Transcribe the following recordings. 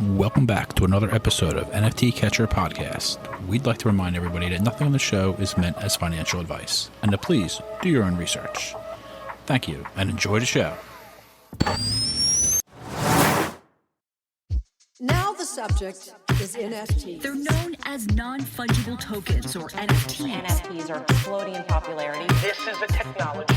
Welcome back to another episode of NFT Catcher Podcast. We'd like to remind everybody that nothing on the show is meant as financial advice, and to please do your own research. Thank you, and enjoy the show. Now the subject is NFTs. They're known as non-fungible tokens, or NFTs. NFTs are exploding in popularity. This is a technology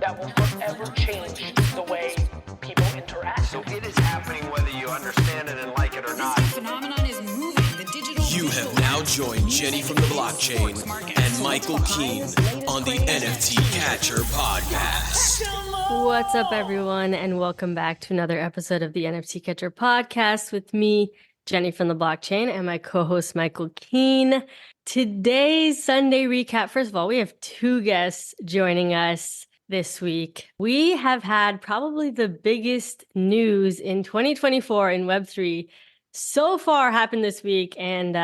that will forever change the way people interact. So it is happening whether you understand it and like it or not. This phenomenon is moving. The digital. You have now joined Jenny from the blockchain and Michael Keene on the NFT Catcher Podcast. What's up, everyone, and welcome back to another episode of the NFT Catcher Podcast with me, Jenny from the blockchain, and my co-host, Michael Keene. Today's Sunday recap. First of all, we have two guests joining us this week. We have had probably the biggest news in 2024 in Web3 so far happened this week, and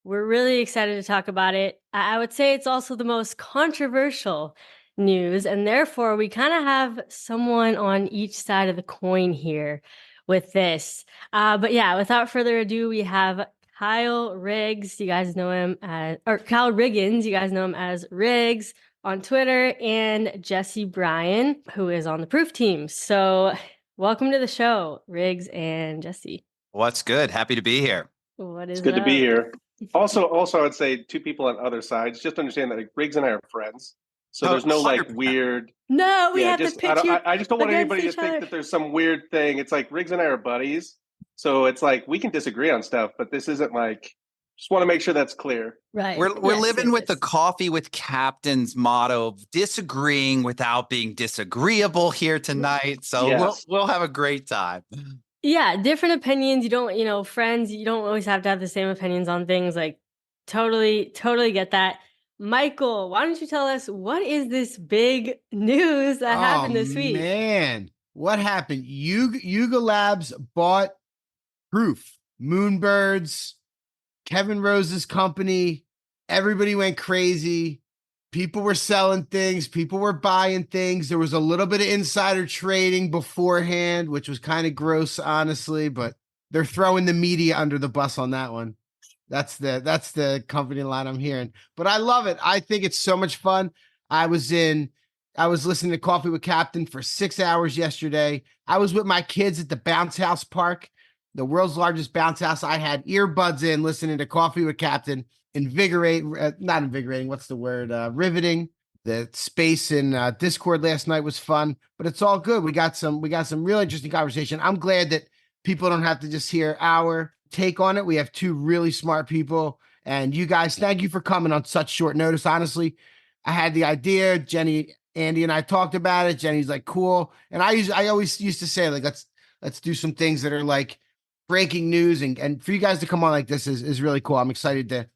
we're really excited to talk about it. I would say it's also the most controversial news, and therefore we kind of have someone on each side of the coin here with this. But yeah, without further ado, we have Kyle Riggs. You guys know him as, or Kyle Riggins. You guys know him as Riggs on Twitter, and Jesse Bryan, who is on the Proof team. So welcome to the show, Riggs and Jesse. What's good? Happy to be here. What is It's good up? to be here. Also, I would say two people on other sides. Just understand that Riggs and I are friends, so there's no like 100%. weird. No, we have just, to pitch you. I just don't want against anybody to each think other. that there's some weird thing. It's like Riggs and I are buddies, so it's like we can disagree on stuff, but this isn't like. Just want to make sure that's clear. Right. We're Yes, living yes, with yes. the coffee with captain's motto of disagreeing without being disagreeable here tonight. So Yes. we'll have a great time. Yeah, different opinions. You don't, friends, you don't always have to have the same opinions on things. Like, totally get that. Michael, why don't you tell us what is this big news that happened this week? Man, what happened? Yuga Labs bought Proof, Moonbirds, Kevin Rose's company. Everybody went crazy. People were selling things. People were buying things. There was a little bit of insider trading beforehand, which was kind of gross, honestly, but they're throwing the media under the bus on that one. That's the company line I'm hearing, but I love it. I think it's so much fun. I was listening to Coffee with Captain for 6 hours yesterday. I was with my kids at the bounce house park, the world's largest bounce house. I had earbuds in listening to Coffee with Captain. Not invigorating. What's the word? Riveting. The space in Discord last night was fun, but it's all good. We got some real interesting conversation. I'm glad that people don't have to just hear our take on it. We have two really smart people, and you guys, thank you for coming on such short notice. Honestly, I had the idea. Jenny, Andy, and I talked about it. Jenny's like, cool. And I always used to say, like, let's do some things that are like breaking news, and for you guys to come on like this is really cool. I'm excited to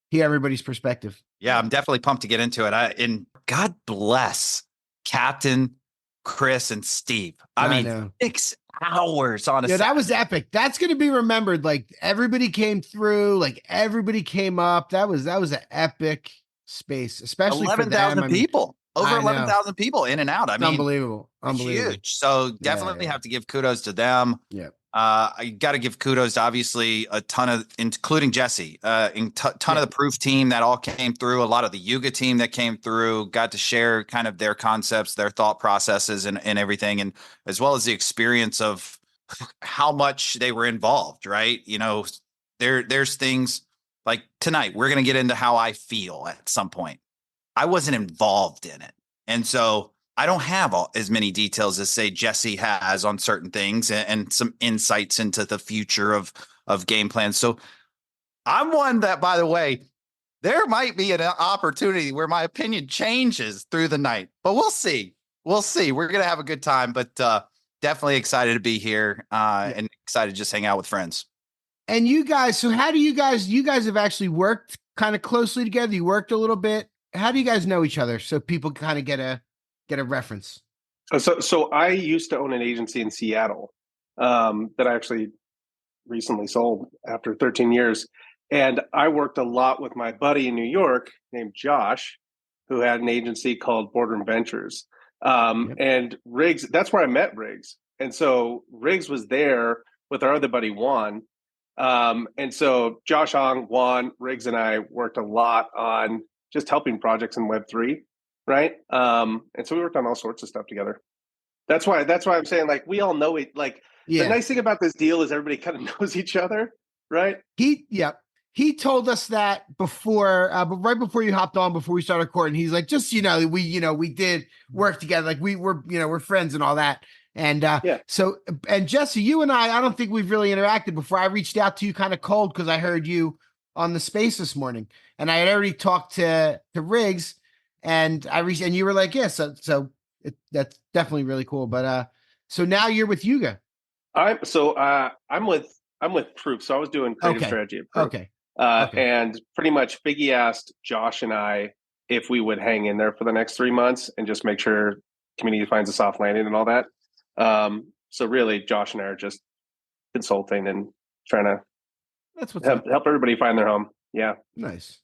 hear everybody's perspective. Yeah, I'm definitely pumped to get into it. And God bless Captain, Chris, and Steve. I mean, know. 6 hours on a Yeah, that was epic. That's going to be remembered. Like, everybody came through, like everybody came up. That was an epic space, especially 11,000 people. Over I know. 11,000 people in and out. I mean, unbelievable. Huge. So definitely have to give kudos to them. Yeah. I got to give kudos to obviously a ton of, including Jesse, ton of the Proof team that all came through. A lot of the Yuga team that came through, got to share kind of their concepts, their thought processes, and everything, and as well as the experience of how much they were involved. Right? You know, there's things like tonight. We're going to get into how I feel at some point. I wasn't involved in it, and so I don't have as many details as, say, Jesse has on certain things and some insights into the future of game plans. So I'm one that, by the way, there might be an opportunity where my opinion changes through the night, but we'll see. We'll see. We're going to have a good time, but definitely excited to be here and excited to just hang out with friends. And you guys, so how do you guys have actually worked kind of closely together? You worked a little bit. How do you guys know each other so people kind of get a reference? So I used to own an agency in Seattle that I actually recently sold after 13 years. And I worked a lot with my buddy in New York named Josh, who had an agency called Boardroom Ventures. And Riggs, that's where I met Riggs. And so Riggs was there with our other buddy Juan. And so Josh Hong, Juan, Riggs, and I worked a lot on just helping projects in Web3, right? And so we worked on all sorts of stuff together. That's why I'm saying, like, we all know it. Like, the nice thing about this deal is everybody kind of knows each other, right? He told us that before, but right before you hopped on, before we started recording, he's like, just, we did work together. Like we're friends and all that. And so, and Jesse, you and I don't think we've really interacted before. I reached out to you kind of cold because I heard you on the space this morning, and I had already talked to Riggs, and and you were like, yes. Yeah, so that's definitely really cool. But so now you're with Yuga. I'm with Proof. So I was doing creative strategy at Proof. Okay. And pretty much Figgy asked Josh and I if we would hang in there for the next 3 months and just make sure community finds a soft landing and all that. So really, Josh and I are just consulting and trying to help everybody find their home. Yeah. Nice.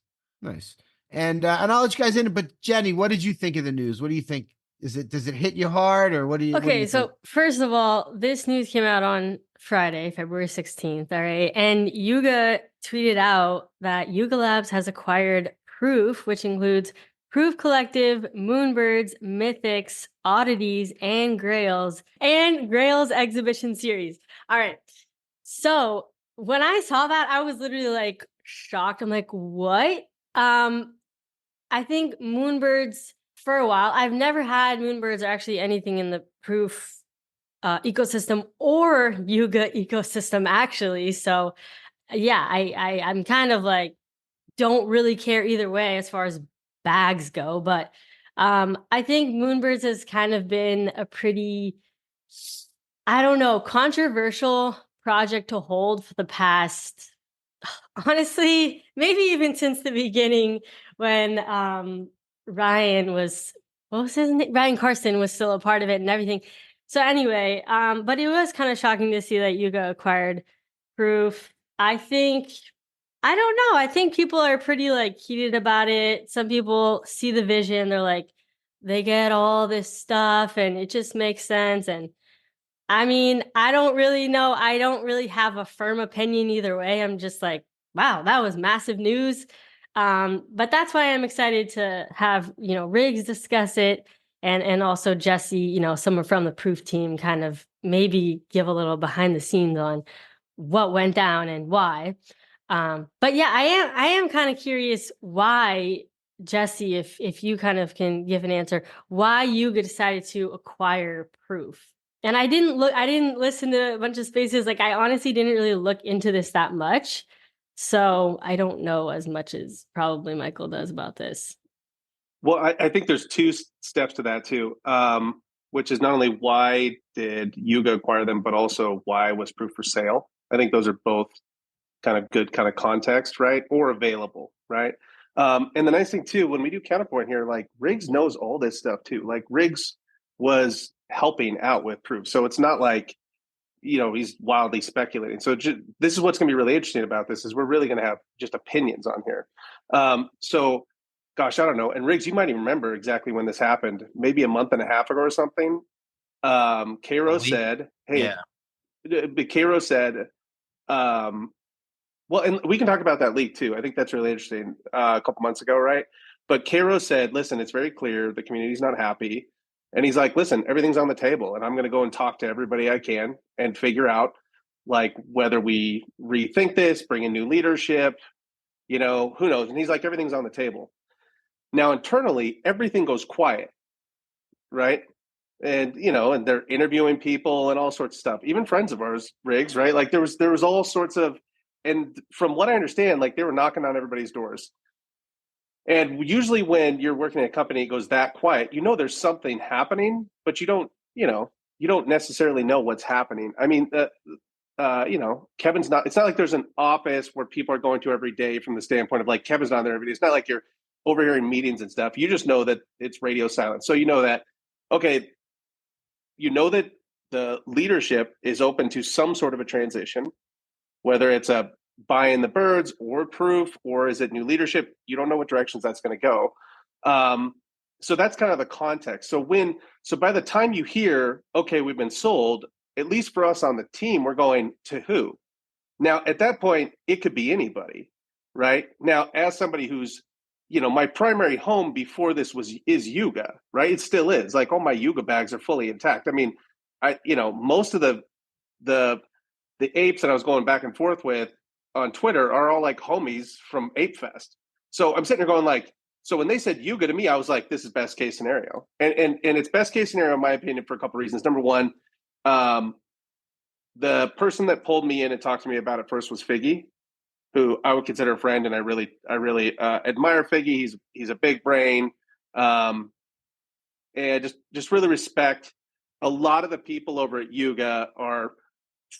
And I'll let you guys in. But Jenny, what did you think of the news? What do you think? Does it hit you hard, or what do you? Okay, so first of all, this news came out on Friday, February 16th. All right, and Yuga tweeted out that Yuga Labs has acquired Proof, which includes Proof Collective, Moonbirds, Mythics, Oddities, and Grails exhibition series. All right, so when I saw that, I was literally like shocked. I'm like, what? I think Moonbirds. For a while, I've never had Moonbirds or actually anything in the Proof ecosystem or Yuga ecosystem, actually. So, yeah, I'm kind of like, don't really care either way as far as bags go. But I think Moonbirds has kind of been a pretty, I don't know, controversial project to hold for the past, honestly, maybe even since the beginning when Ryan was, what was his name? Ryan Carson was still a part of it and everything. So anyway, but it was kind of shocking to see that Yuga acquired Proof. I don't know. I think people are pretty like heated about it. Some people see the vision. They're like, they get all this stuff and it just makes sense. And I mean, I don't really know. I don't really have a firm opinion either way. I'm just like, wow, that was massive news. But that's why I'm excited to have, Riggs discuss it and also Jesse, someone from the Proof team kind of maybe give a little behind the scenes on what went down and why. But yeah, I am kind of curious why, Jesse, if you kind of can give an answer, why Yuga decided to acquire Proof. And I didn't listen to a bunch of spaces. Like, I honestly didn't really look into this that much. So I don't know as much as probably Michael does about this. Well, I think there's two steps to that too, which is not only why did Yuga acquire them, but also why was Proof for sale? I think those are both kind of good kind of context, right? Or available, right? And the nice thing too, when we do Counterpoint here, like Riggs knows all this stuff too. Like Riggs was helping out with Proof. So it's not like, he's wildly speculating. So this is what's going to be really interesting about this is we're really going to have just opinions on here. So, gosh, I don't know. And Riggs, you might even remember exactly when this happened, maybe a month and a half ago or something. Cairo said, hey, Cairo said, well, and we can talk about that leak too. I think that's really interesting. A couple months ago, right? But Cairo said, listen, it's very clear the community's not happy. And he's like, listen, everything's on the table and I'm going to go and talk to everybody I can and figure out like whether we rethink this, bring in new leadership, who knows? And he's like, everything's on the table. Now, internally, everything goes quiet, right? And, and they're interviewing people and all sorts of stuff, even friends of ours, Riggs, right? Like there was all sorts of, and from what I understand, like they were knocking on everybody's doors. And usually when you're working in a company, it goes that quiet, there's something happening, but you don't necessarily know what's happening. I mean, Kevin's not, it's not like there's an office where people are going to every day from the standpoint of like, Kevin's not there every day. It's not like you're overhearing meetings and stuff. You just know that it's radio silence. So you know that, okay, that the leadership is open to some sort of a transition, whether it's a buying the birds or Proof, or is it new leadership? You don't know what directions that's going to go. So that's kind of the context. So by the time you hear, okay, we've been sold, at least for us on the team, we're going to who? Now, at that point, it could be anybody, right? Now, as somebody who's, my primary home before this is Yuga, right? It still is. Like all my Yuga bags are fully intact. I mean, most of the apes that I was going back and forth with on Twitter are all like homies from Ape Fest. So I'm sitting there going like, so when they said Yuga to me, I was like, this is best case scenario. And it's best case scenario, in my opinion, for a couple of reasons. Number one, the person that pulled me in and talked to me about it first was Figgy, who I would consider a friend. And I really admire Figgy. He's a big brain. And just really respect a lot of the people over at Yuga are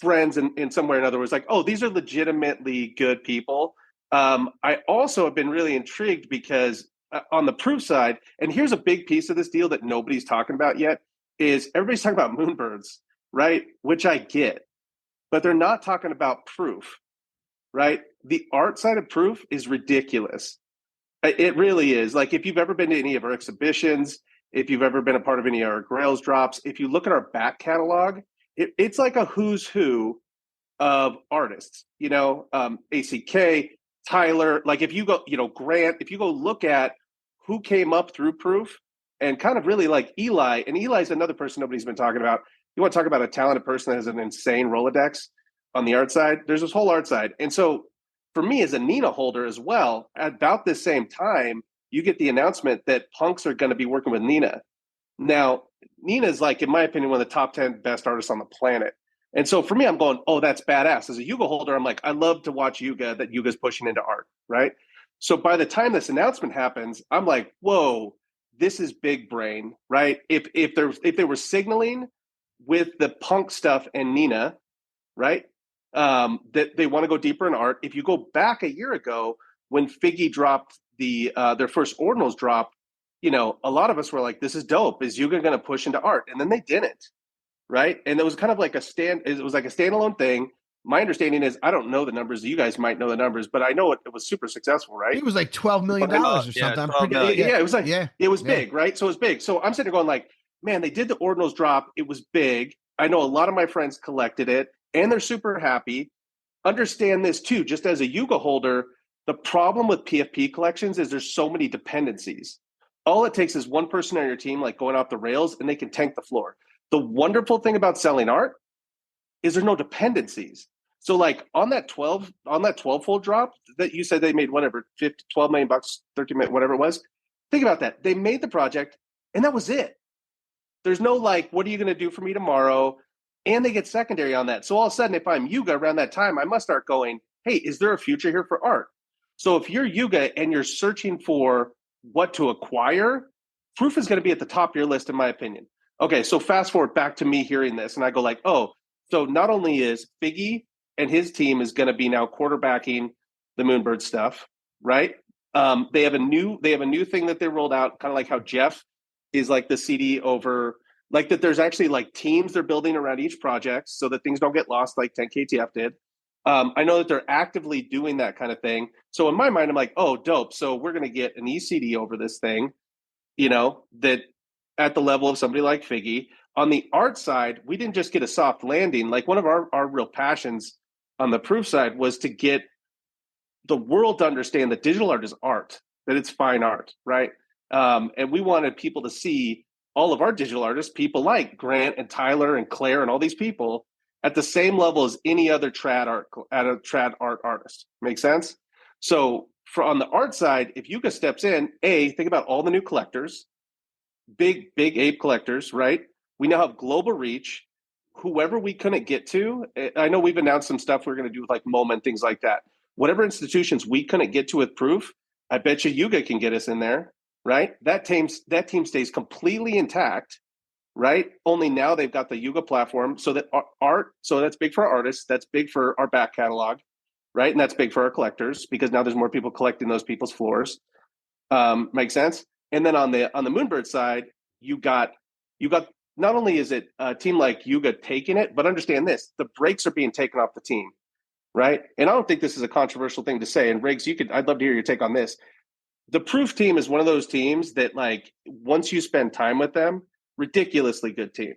friends in some way or another. Was like, oh, these are legitimately good people. I also have been really intrigued because on the proof side, and here's a big piece of this deal that nobody's talking about yet, is everybody's talking about moonbirds, right? Which I get, but they're not talking about proof, right? The art side of proof is ridiculous. It really is. Like if you've ever been to any of our exhibitions, if you've ever been a part of any of our Grails drops, if you look at our back catalog, it's like a who's who of artists, ACK, Tyler, like if you go, Grant, if you go look at who came up through proof and kind of really like Eli, and Eli's another person nobody's been talking about. You want to talk about a talented person that has an insane Rolodex on the art side? There's this whole art side. And so for me as a Nina holder as well, at about the same time, you get the announcement that punks are going to be working with Nina. Now, Nina's like, in my opinion, one of the top 10 best artists on the planet. And so for me, I'm going, oh, that's badass. As a Yuga holder, I'm like, I love to watch Yuga, that Yuga's pushing into art, right? So by the time this announcement happens, I'm like, whoa, this is big brain, right? If they were signaling with the punk stuff and Nina, right, that they want to go deeper in art. If you go back a year ago when Figgy dropped their first ordinals drop, a lot of us were like, this is dope. Is Yuga going to push into art? And then they didn't. Right. And it was kind of like it was like a standalone thing. My understanding is, I don't know the numbers. You guys might know the numbers, but I know it was super successful, right? It was like $12 million or something. It was like, it was big, right? So it was big. So I'm sitting there going like, man, they did the ordinals drop. It was big. I know a lot of my friends collected it and they're super happy. Understand this too, just as a Yuga holder, the problem with PFP collections is there's so many dependencies. All it takes is one person on your team, like going off the rails, and they can tank the floor. The wonderful thing about selling art is there's no dependencies. So like on that 12-fold drop that you said they made whatever, 12 million bucks, 13 million, whatever it was. Think about that. They made the project and that was it. There's no like, what are you going to do for me tomorrow? And they get secondary on that. So all of a sudden, if I'm Yuga around that time, I must start going, hey, is there a future here for art? So if you're Yuga and you're searching for what to acquire, proof is going to be at the top of your list, in my opinion. Okay, so fast forward back to me hearing this, and I go like, oh, so not only is Figgy and his team is going to be now quarterbacking the Moonbird stuff, right? They have a new thing that they rolled out, kind of like how Jeff is like the CD over, like that. There's actually like teams they're building around each project so that things don't get lost, like 10KTF did. I know that they're actively doing that kind of thing. So in my mind, I'm like, oh, dope. So we're going to get an ECD over this thing, that at the level of somebody like Figgy. On the art side, we didn't just get a soft landing. Like one of our real passions on the proof side was to get the world to understand that digital art is art, that it's fine art, right? And we wanted people to see all of our digital artists, people like Grant and Tyler and Claire and all these people, at the same level as any other trad art artist. Make sense? So on the art side, if Yuga steps in, think about all the new collectors, big ape collectors, right? We now have global reach. Whoever we couldn't get to, I know we've announced some stuff we're going to do with like MoMA and things like that. Whatever institutions we couldn't get to with proof, I bet you Yuga can get us in there, right? That team stays completely intact, right? Only now they've got the Yuga platform, so that so that's big for our artists, that's big for our back catalog, right? And that's big for our collectors because now there's more people collecting those people's floors. Makes sense? And then on the Moonbird side, you got not only is it a team like Yuga taking it, but understand this: the brakes are being taken off the team, right? And I don't think this is a controversial thing to say. And Riggs, I'd love to hear your take on this. The Proof team is one of those teams that, like, once you spend time with them, ridiculously good team.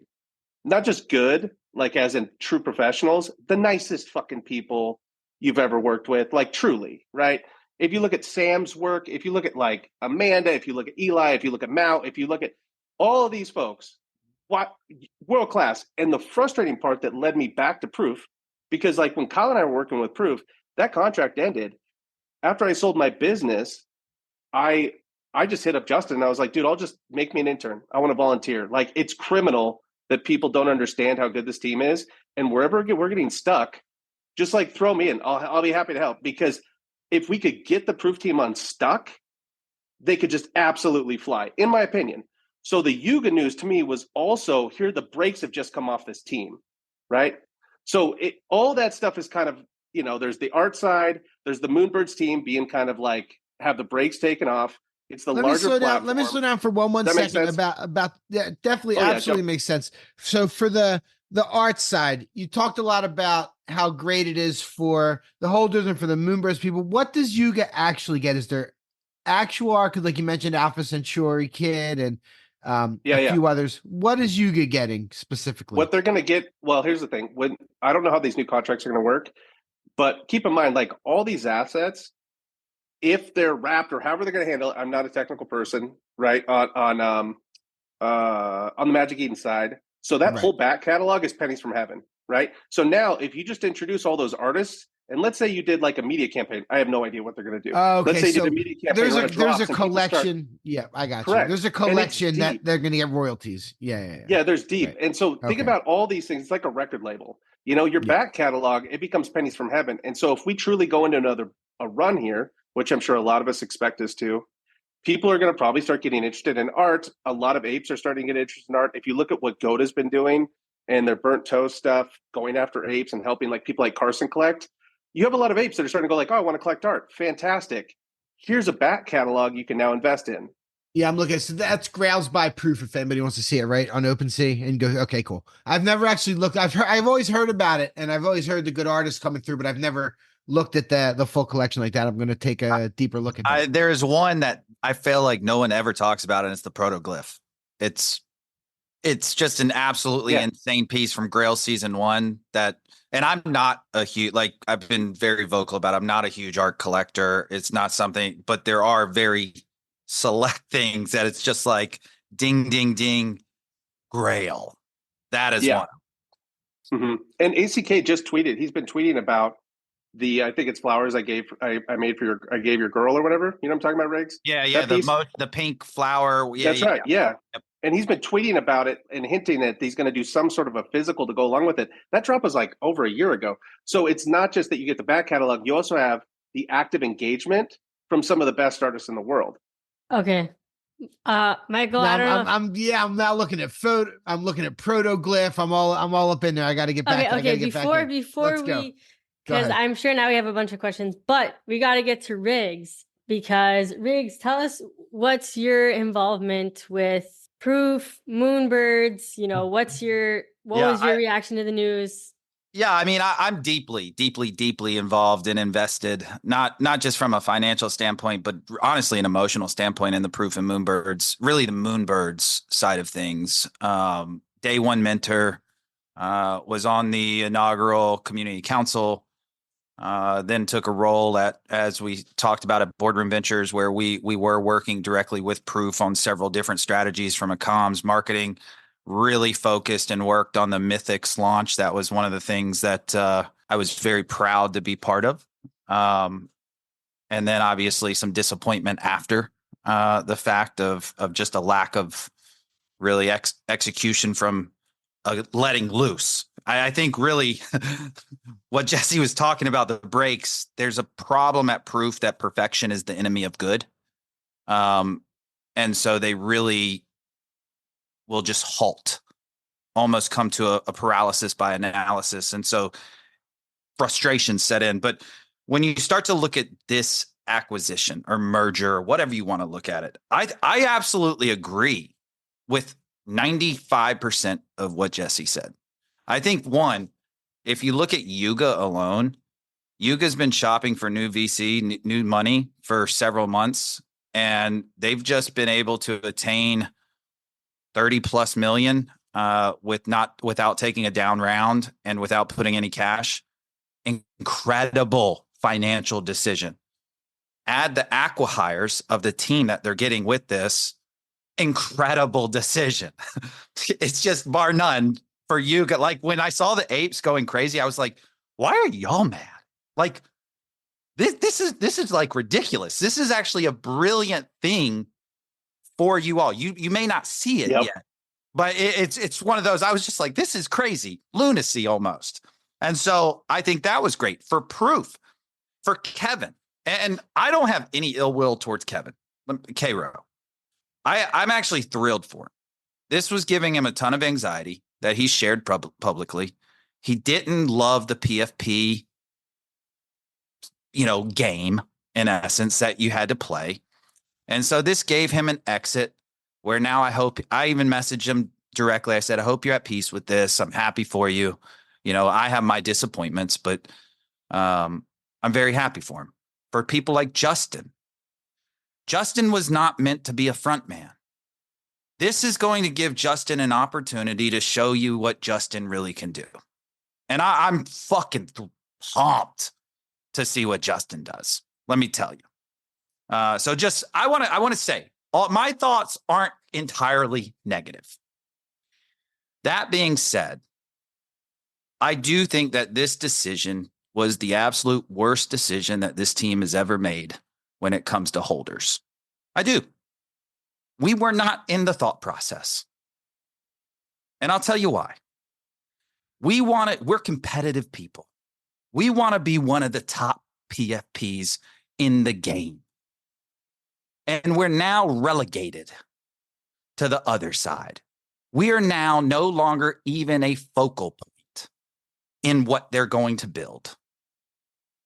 not just good, like as in true professionals, the nicest fucking people you've ever worked with, like truly, right? If you look at Sam's work, if you look at like Amanda, if you look at Eli, if you look at Mao, if you look at all of these folks, what world class. And the frustrating part that led me back to Proof, because like when Kyle and I were working with Proof, that contract ended. After I sold my business, I just hit up Justin and I was like, dude, I'll just make me an intern. I want to volunteer. Like, it's criminal that people don't understand how good this team is. And wherever we're getting stuck, just like throw me in. I'll be happy to help, because if we could get the Proof team unstuck, they could just absolutely fly, in my opinion. So the Yuga news to me was also, here the brakes have just come off this team, right? So all that stuff is kind of, there's the art side, there's the Moonbirds team being kind of like, have the brakes taken off. It's the larger platform. Let me slow down for one second about yeah, definitely, absolutely makes sense. So for the art side, you talked a lot about how great it is for the holders and for the Moonbirds people. What does Yuga actually get? Is there actual art? Because like you mentioned, Alpha Centauri Kid and a few others. What is Yuga getting specifically? What they're going to get, well, here's the thing. I don't know how these new contracts are going to work, but keep in mind, like all these assets, if they're wrapped or however they're going to handle it, I'm not a technical person, right? On the Magic Eden side, so that whole back catalog is pennies from heaven, right? So now, if you just introduce all those artists, and let's say you did like a media campaign, I have no idea what they're going to do. Okay, let's say you did a media campaign. There's a collection. I got Correct. you. There's a collection that they're going to get royalties. Yeah, there's deep, and so think about all these things. It's like a record label. Your back catalog, it becomes pennies from heaven. And so if we truly go into a run here, which I'm sure a lot of us expect us to, people are going to probably start getting interested in art. A lot of apes are starting to get interested in art. If you look at what Goda's been doing and their burnt toast stuff, going after apes and helping like people like Carson collect, you have a lot of apes that are starting to go like, oh, I want to collect art. Fantastic. Here's a back catalog you can now invest in. Yeah, I'm looking. So that's Grails by Proof. If anybody wants to see it, right on OpenSea and go. Okay, cool. I've never actually looked. I've always heard about it, and I've always heard the good artists coming through, but I've never looked at the full collection like that. I'm going to take a deeper look at it. There is one that I feel like no one ever talks about, and it's the Protoglyph. It's just an absolutely insane piece from Grail season 1 that. And I'm not a huge, like I've been very vocal about, I'm not a huge art collector. It's not something, but there are very select things that it's just like ding, ding, ding, Grail. That is one. Mm-hmm. And ACK just tweeted, he's been tweeting about I think it's flowers I gave your girl or whatever. You know what I'm talking about, Riggs? Yeah. The pink flower. Yeah, that's right. Yeah. Yep. And he's been tweeting about it and hinting that he's going to do some sort of a physical to go along with it. That drop was like over a year ago. So it's not just that you get the back catalog. You also have the active engagement from some of the best artists in the world. Okay. Michael, I don't know. I'm now looking at photo. I'm looking at Protoglyph. I'm all up in there. I got to get back. Okay. Before we, because I'm sure now we have a bunch of questions, but we got to get to Riggs, because Riggs, tell us what's your involvement with Proof, Moonbirds, what was your reaction to the news? Yeah, I mean, I'm deeply, deeply, deeply involved and invested, not just from a financial standpoint, but honestly, an emotional standpoint in the Proof and Moonbirds, really the Moonbirds side of things. Day one mentor, was on the inaugural community council, then took a role as we talked about at Boardroom Ventures, where we were working directly with Proof on several different strategies from a comms marketing, really focused and worked on the Mythics launch. That was one of the things that I was very proud to be part of. And then obviously some disappointment after the fact of just a lack of really execution from letting loose. I think really what Jesse was talking about, the breaks, there's a problem at Proof that perfection is the enemy of good. And so they really will just halt, almost come to a paralysis by analysis. And so frustration set in. But when you start to look at this acquisition or merger, or whatever you want to look at it, I absolutely agree with 95% of what Jesse said. I think if you look at Yuga alone, Yuga's been shopping for new VC, new money for several months, and they've just been able to attain 30 plus million without taking a down round and without putting any cash. Incredible financial decision. Add the acqui-hires of the team that they're getting with this. Incredible decision. It's just bar none for you. Like when I saw the apes going crazy, I was like, why are y'all mad? Like this is like ridiculous. This is actually a brilliant thing for you all. You may not see it yet, but it's one of those. I was just like, this is crazy, lunacy almost. And so I think that was great for proof for Kevin. And I don't have any ill will towards Kevin, K-Row. I'm actually thrilled for him. This was giving him a ton of anxiety that he shared publicly. He didn't love the PFP, game in essence that you had to play. And so this gave him an exit where now I even messaged him directly. I said, I hope you're at peace with this. I'm happy for you. I have my disappointments, but I'm very happy for him. For people like Justin. Justin was not meant to be a front man. This is going to give Justin an opportunity to show you what Justin really can do. And I'm fucking pumped to see what Justin does. Let me tell you. So just, I want to say, my thoughts aren't entirely negative. That being said, I do think that this decision was the absolute worst decision that this team has ever made when it comes to holders. I do. We were not in the thought process. And I'll tell you why. We're competitive people. We want to be one of the top PFPs in the game. And we're now relegated to the other side. We are now no longer even a focal point in what they're going to build.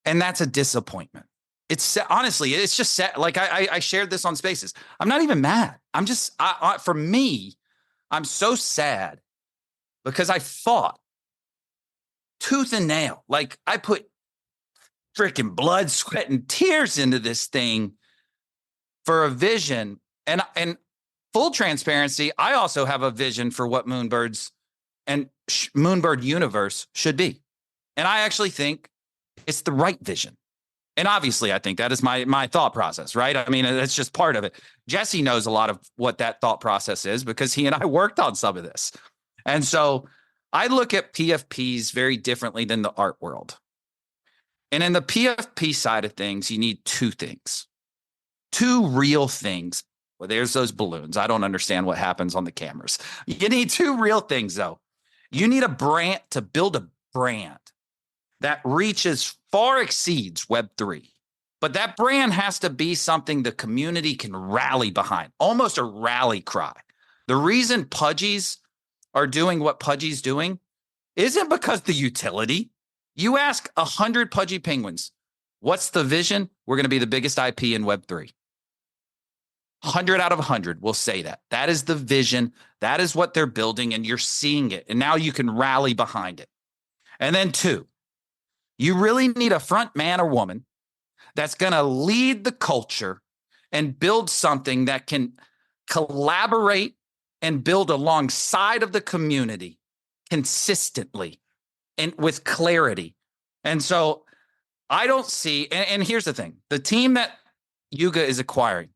And that's a disappointment. It's honestly, it's just sad. Like I shared this on Spaces. I'm not even mad. I'm just, for me, I'm so sad because I fought tooth and nail. Like I put freaking blood, sweat, and tears into this thing for a vision. And full transparency, I also have a vision for what Moonbirds and Moonbird universe should be. And I actually think it's the right vision. And obviously, I think that is my thought process, right? I mean, it's just part of it. Jesse knows a lot of what that thought process is because he and I worked on some of this. And so I look at PFPs very differently than the art world. And in the PFP side of things, you need two things, two real things. Well, there's those balloons. I don't understand what happens on the cameras. You need two real things, though. You need a brand to build a brand that reaches far exceeds Web3. But that brand has to be something the community can rally behind, almost a rally cry. The reason Pudgies are doing what Pudgy's doing isn't because the utility. You ask 100 Pudgy Penguins, what's the vision? We're going to be the biggest IP in Web3. 100 out of 100 will say that. That is the vision. That is what they're building, and you're seeing it. And now you can rally behind it. And then two, you really need a front man or woman that's going to lead the culture and build something that can collaborate and build alongside of the community consistently and with clarity. And so I don't see, and here's the thing, the team that Yuga is acquiring,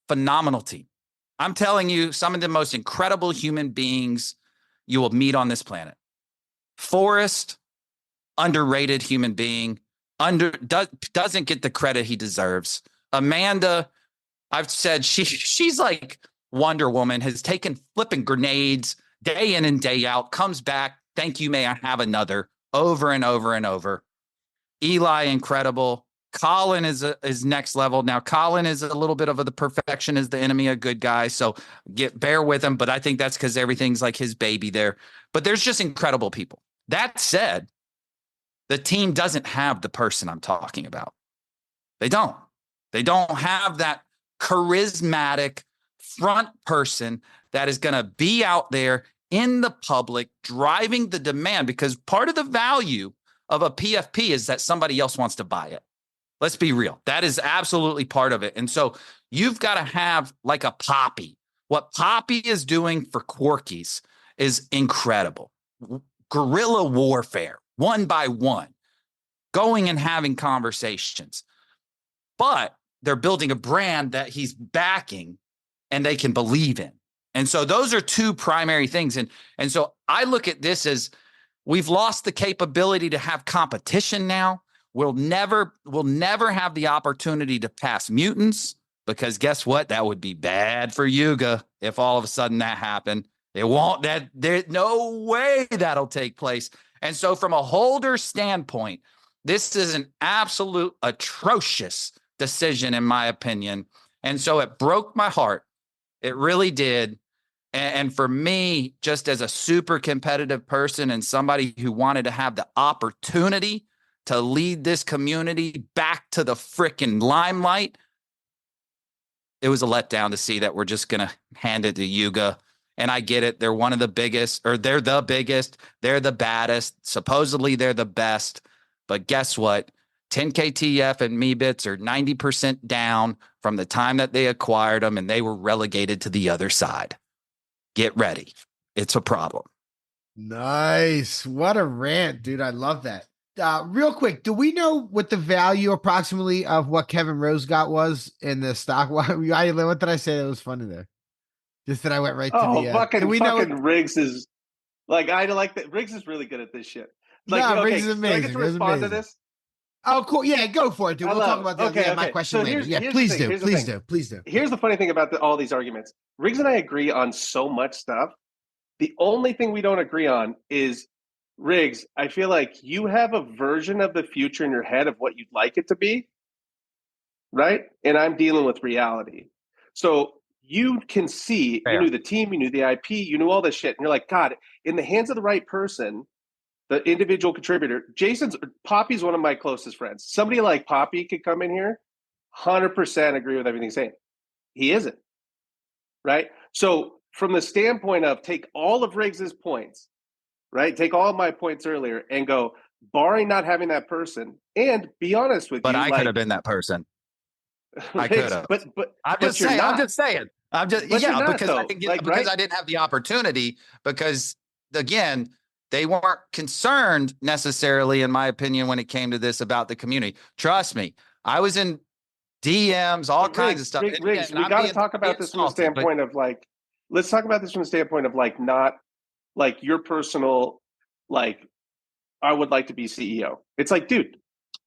phenomenal team. I'm telling you, some of the most incredible human beings you will meet on this planet. Forrest, underrated human being, doesn't get the credit he deserves. Amanda, I've said she's like Wonder Woman, has taken flipping grenades day in and day out, comes back, thank you, may I have another, over and over and over. Eli, incredible. Colin is next level. Now, Colin is a little bit of the perfection is the enemy, a good guy. So bear with him. But I think that's because everything's like his baby there. But there's just incredible people. That said, the team doesn't have the person I'm talking about. They don't. They don't have that charismatic front person that is going to be out there in the public driving the demand, because part of the value of a PFP is that somebody else wants to buy it. Let's be real. That is absolutely part of it. And so you've got to have like a Poppy. What Poppy is doing for Quirkies is incredible. Guerrilla warfare, one by one, going and having conversations. But they're building a brand that he's backing and they can believe in. And so those are two primary things. And so I look at this as we've lost the capability to have competition now. We'll never have the opportunity to pass mutants, because guess what? That would be bad for Yuga if all of a sudden that happened. It won't. There's no way that'll take place. And so from a holder standpoint, this is an absolute atrocious decision, in my opinion. And so it broke my heart. It really did. And for me, just as a super competitive person and somebody who wanted to have the opportunity to lead this community back to the frickin' limelight, it was a letdown to see that we're just going to hand it to Yuga. And I get it. They're one of the biggest, or they're the biggest. They're the baddest. Supposedly they're the best. But guess what? 10KTF and Meebits are 90% down from the time that they acquired them, and they were relegated to the other side. Get ready. It's a problem. Nice. What a rant, dude. I love that. Real quick, do we know what the value approximately of what Kevin Rose got was in the stock? What did I say that was funny there? Just that I went right to the fucking Riggs is like, I like that. Riggs is really good at this shit. Like, no, okay, Riggs is amazing. Do I get to respond to this? Oh, cool. Yeah, go for it, dude. We'll talk about that. My question later. Yeah, please do. Please do. Here's the funny thing about all these arguments. Riggs and I agree on so much stuff. The only thing we don't agree on is, Riggs, I feel like you have a version of the future in your head of what you'd like it to be, right? And I'm dealing with reality. So you can see, you knew the team, you knew the IP, you knew all this shit. And you're like, God, in the hands of the right person, the individual contributor, Poppy's one of my closest friends. Somebody like Poppy could come in here, 100% agree with everything he's saying. He isn't, right? So from the standpoint of take all of Riggs's points, right? Take all of my points earlier and go, barring not having that person, and be honest with you. But I could have been that person. I could have. But I'm just saying. I didn't have the opportunity, because again, they weren't concerned necessarily, in my opinion, when it came to this about the community. Trust me, I was in DMs, all kinds of stuff. Riggs, we got to talk about this from the standpoint of like, let's talk about this from the standpoint of like, not like your personal, like, I would like to be CEO. It's like, dude,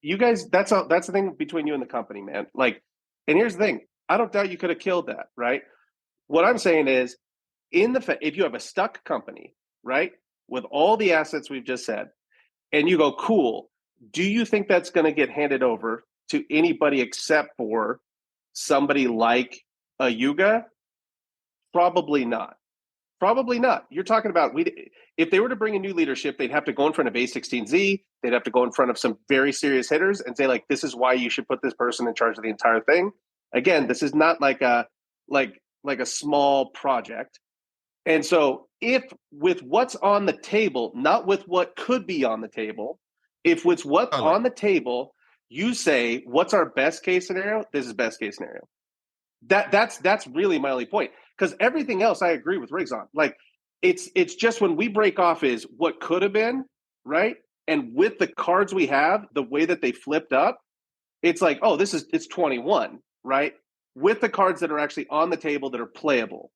you guys, that's the thing between you and the company, man. Like, and here's the thing. I don't doubt you could have killed that, right? What I'm saying is, if you have a stuck company, right, with all the assets we've just said, and you go, cool, do you think that's going to get handed over to anybody except for somebody like a Yuga? Probably not. Probably not. You're talking about, if they were to bring in new leadership, they'd have to go in front of A16Z. They'd have to go in front of some very serious hitters and say, like, this is why you should put this person in charge of the entire thing. Again, this is not like a small project. And so if with what's on the table, not with what could be on the table, if with what's on the table, you say, what's our best case scenario? This is best case scenario. That's really my only point. Because everything else I agree with Riggs on. Like, it's just when we break off is what could have been, right? And with the cards we have, the way that they flipped up, it's like, oh, it's 21, right? With the cards that are actually on the table that are playable.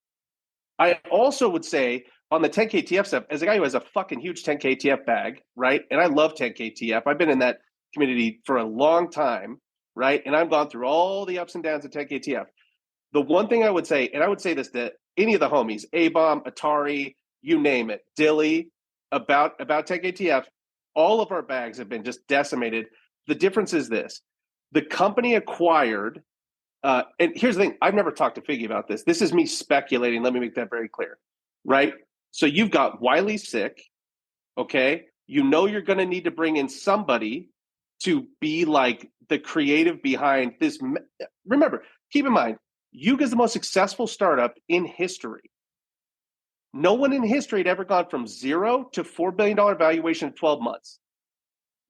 I also would say on the 10KTF stuff, as a guy who has a fucking huge 10KTF bag, right? And I love 10KTF. I've been in that community for a long time, right? And I've gone through all the ups and downs of 10KTF. The one thing I would say, and I would say this to any of the homies, A-Bomb, Atari, you name it, Dilly, about 10KTF, all of our bags have been just decimated. The difference is this. The company acquired, and here's the thing, I've never talked to Figgy about this. This is me speculating. Let me make that very clear, right? So you've got Wiley sick, okay? You know you're going to need to bring in somebody to be like the creative behind this. Remember, keep in mind, Yuga is the most successful startup in history. No one in history had ever gone from 0 to $4 billion valuation in 12 months.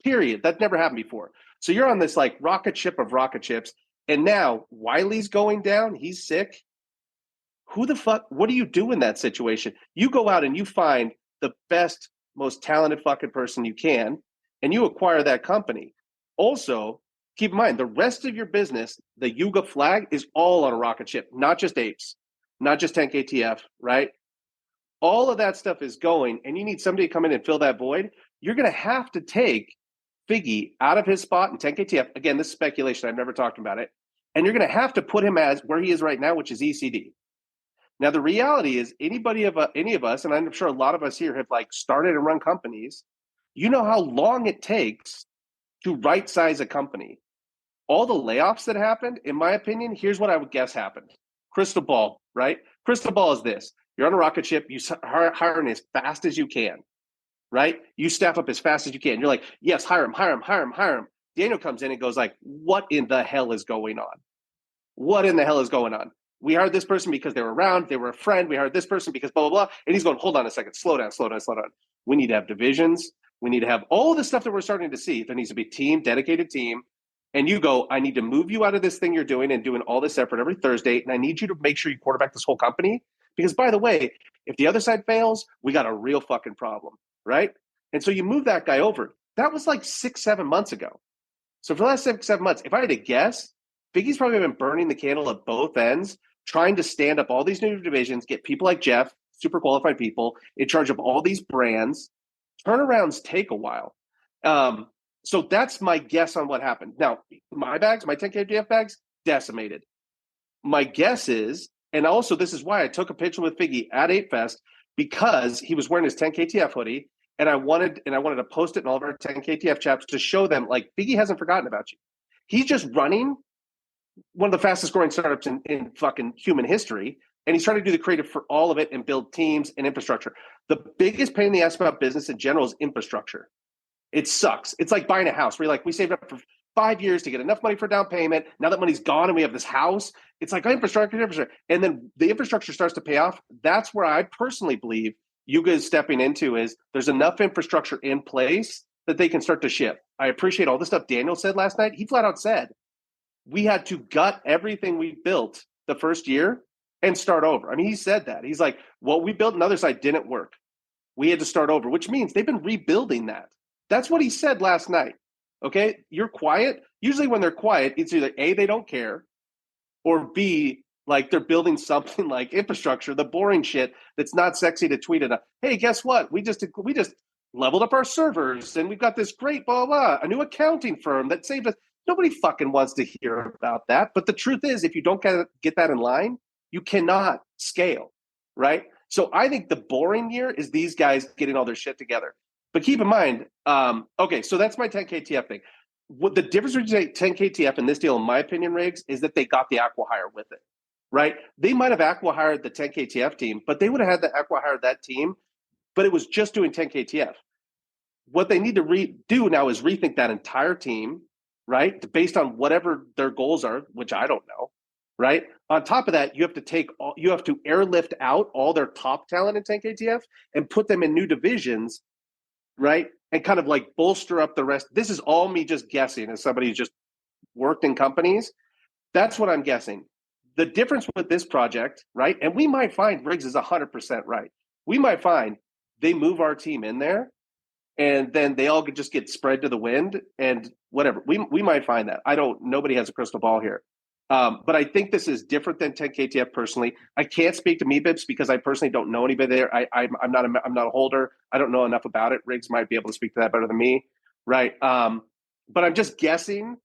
Period. That never happened before. So you're on this like rocket ship of rocket ships. And now Wiley's going down. He's sick. who the fuck, what do you do in that situation? You go out and you find the best, most talented fucking person you can, and you acquire that company. Also, keep in mind, the rest of your business, the Yuga flag is all on a rocket ship, not just apes, not just 10KTF, right? All of that stuff is going, and you need somebody to come in and fill that void. You're going to have to take Figgy out of his spot in 10KTF. Again, this is speculation. I've never talked about it. And you're going to have to put him as where he is right now, which is ECD. Now, the reality is any of us, and I'm sure a lot of us here have like started and run companies, you know how long it takes to right size a company. All the layoffs that happened, in my opinion, here's what I would guess happened. Crystal ball, right? Crystal ball is this. You're on a rocket ship. You hire as fast as you can, right? You staff up as fast as you can. You're like, yes, hire him. Daniel comes in and goes like, what in the hell is going on? What in the hell is going on? We hired this person because they were around. They were a friend. We hired this person because blah, blah, blah. And he's going, hold on a second. Slow down. We need to have divisions. We need to have all the stuff that we're starting to see. There needs to be team, dedicated team. And you go, I need to move you out of this thing you're doing and doing all this effort every Thursday. And I need you to make sure you quarterback this whole company. Because by the way, if the other side fails, we got a real fucking problem, right? And so you move that guy over. That was like 6-7 months ago. So for the last 6-7 months, if I had to guess, Biggie's probably been burning the candle at both ends, trying to stand up all these new divisions, get people like Jeff, super qualified people, in charge of all these brands. Turnarounds take a while. So that's my guess on what happened. Now, my 10KTF bags, decimated. My guess is, and also this is why I took a picture with Figgy at 8Fest, because he was wearing his 10KTF hoodie, and I wanted to post it in all of our 10KTF chaps to show them, like, Figgy hasn't forgotten about you. He's just running one of the fastest growing startups in fucking human history, and he's trying to do the creative for all of it and build teams and infrastructure. The biggest pain in the ass about business in general is infrastructure. It sucks. It's like buying a house where you're like, we saved up for 5 years to get enough money for down payment. Now that money's gone and we have this house, it's like infrastructure. And then the infrastructure starts to pay off. That's where I personally believe Yuga is stepping into, is there's enough infrastructure in place that they can start to ship. I appreciate all the stuff Daniel said last night. He flat out said, we had to gut everything we built the first year and start over. I mean, he said that. He's like, what we built on the other side didn't work. We had to start over, which means they've been rebuilding that. That's what he said last night. Okay, you're quiet. Usually when they're quiet, it's either A, they don't care, or B, like they're building something like infrastructure, the boring shit that's not sexy to tweet enough. Hey, guess what? We just leveled up our servers, and we've got this great blah, blah, a new accounting firm that saved us. Nobody fucking wants to hear about that. But the truth is, if you don't get that in line, you cannot scale, right? So I think the boring year is these guys getting all their shit together. But keep in mind, okay, so that's my 10KTF thing. What the difference between 10KTF and this deal, in my opinion, Riggs, is that they got the acqui-hire with it, right? They might have acqui-hired the 10KTF team, but they would have had the acqui-hire that team, but it was just doing 10KTF. What they need to do now is rethink that entire team, right? Based on whatever their goals are, which I don't know, right? On top of that, you have to airlift out all their top talent in 10KTF and put them in new divisions, right? And kind of like bolster up the rest. This is all me just guessing as somebody who's just worked in companies. That's what I'm guessing. The difference with this project, right? And we might find Riggs is 100% right. We might find they move our team in there and then they all just get spread to the wind and whatever. We might find that. Nobody has a crystal ball here. But I think this is different than 10KTF personally. I can't speak to Meebips because I personally don't know anybody there. I'm not a holder. I don't know enough about it. Riggs might be able to speak to that better than me, right? But I'm just guessing.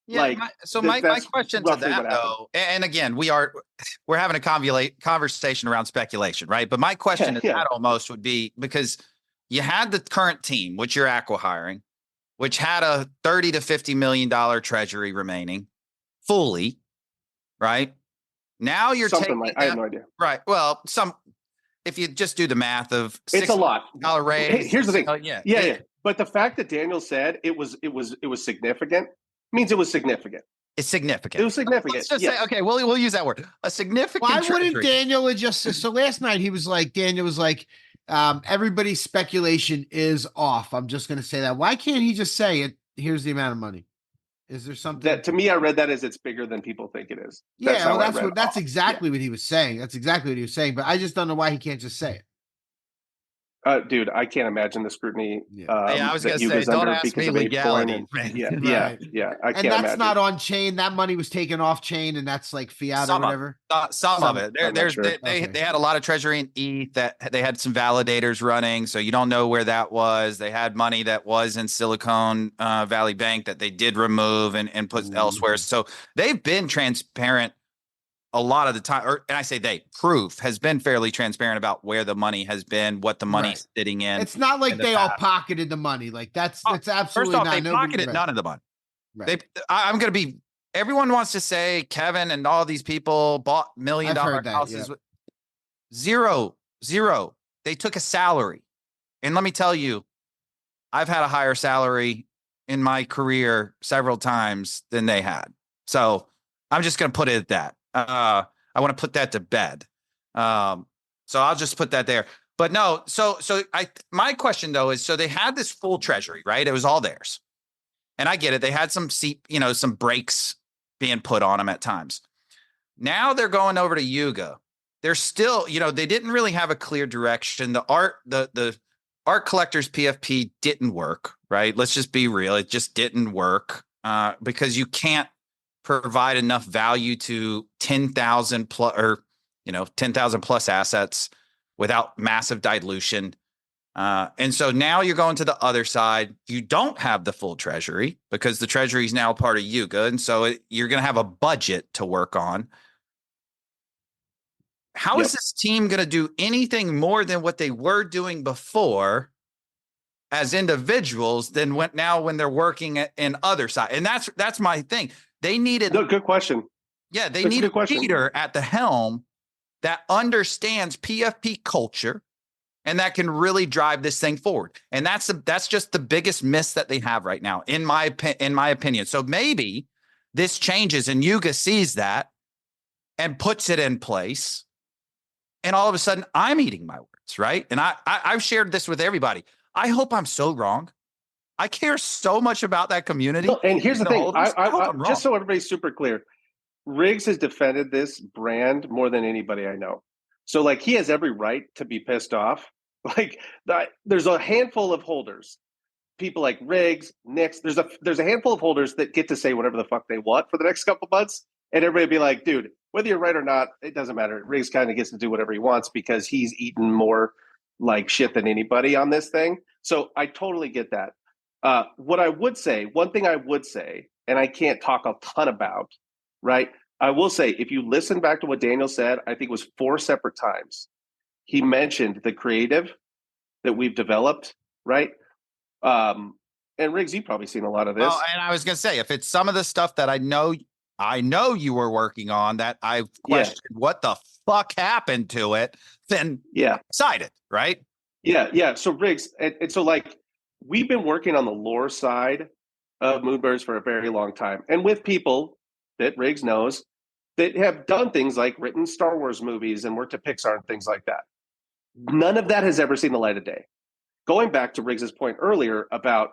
Yeah. My question to that though, and again, we're having a conversation around speculation, right? But my question to that almost would be, because you had the current team, which you're acqui-hiring, which had a $30 to $50 million treasury remaining fully. Right now, you're taking. I have no idea. Right. Well, if you just do the math of it's a lot raise. Here's the thing. Yeah. But the fact that Daniel said it was significant means it was significant. It's significant. It was significant. Let's just say, okay, we'll use that word. A significant. Why wouldn't Daniel adjust? So last night Daniel was like, everybody's speculation is off. I'm just going to say that. Why can't he just say it? Here's the amount of money. Is there something that to me? I read that as it's bigger than people think it is. Yeah, well, how I read that's exactly what he was saying. That's exactly what he was saying. But I just don't know why he can't just say it. Dude, I can't imagine the scrutiny. I was that gonna say, Yuga's don't under ask because me of legalities, ApeCoin. man. Yeah. I And can't that's imagine. not on chain. That money was taken off chain, and that's like fiat Some or whatever. some of it. I'm not sure. They had a lot of treasury in ETH that they had some validators running, so you don't know where that was. They had money that was in Silicon Valley Bank that they did remove and put elsewhere. So they've been transparent a lot of the time, and I say Proof has been fairly transparent about where the money has been, what the money's sitting in. It's not like they all pocketed the money. Like that's absolutely first off, not. they pocketed none of the money. Right. I'm going to be. Everyone wants to say Kevin and all these people bought $1 million houses. Zero. They took a salary, and let me tell you, I've had a higher salary in my career several times than they had. So I'm just going to put it at that. I want to put that to bed. So I'll just put that there. But no, my question though is, so they had this full treasury, right? It was all theirs. And I get it. They had some brakes being put on them at times. Now they're going over to Yuga. They're still, they didn't really have a clear direction. The art collectors PFP didn't work, right? Let's just be real. It just didn't work because you can't provide enough value to 10,000 plus or 10,000 plus assets without massive dilution. And so now you're going to the other side. You don't have the full treasury because the treasury is now part of Yuga. And so you're going to have a budget to work on. How is this team going to do anything more than what they were doing before as individuals than when they're working in other side? And that's my thing. They needed good question. Yeah, they need a leader at the helm that understands PFP culture and that can really drive this thing forward. And that's just the biggest miss that they have right now, in my opinion. So maybe this changes and Yuga sees that and puts it in place. And all of a sudden, I'm eating my words, right? And I've shared this with everybody. I hope I'm so wrong. I care so much about that community. And here's the thing. I just so everybody's super clear, Riggs has defended this brand more than anybody I know. So like he has every right to be pissed off. Like there's a handful of holders, people like Riggs, Nix. There's a handful of holders that get to say whatever the fuck they want for the next couple months. And everybody be like, dude, whether you're right or not, it doesn't matter. Riggs kind of gets to do whatever he wants because he's eaten more like shit than anybody on this thing. So I totally get that. What I would say, one thing I would say, and I can't talk a ton about, right? I will say, if you listen back to what Daniel said, I think it was 4 separate times, he mentioned the creative that we've developed, right? And Riggs, you've probably seen a lot of this. Well, and I was going to say, if it's some of the stuff that I know you were working on that I've questioned what the fuck happened to it, then excited, right? Yeah. So Riggs, and so like, we've been working on the lore side of Moonbirds for a very long time. And with people that Riggs knows that have done things like written Star Wars movies and worked at Pixar and things like that. None of that has ever seen the light of day. Going back to Riggs's point earlier about,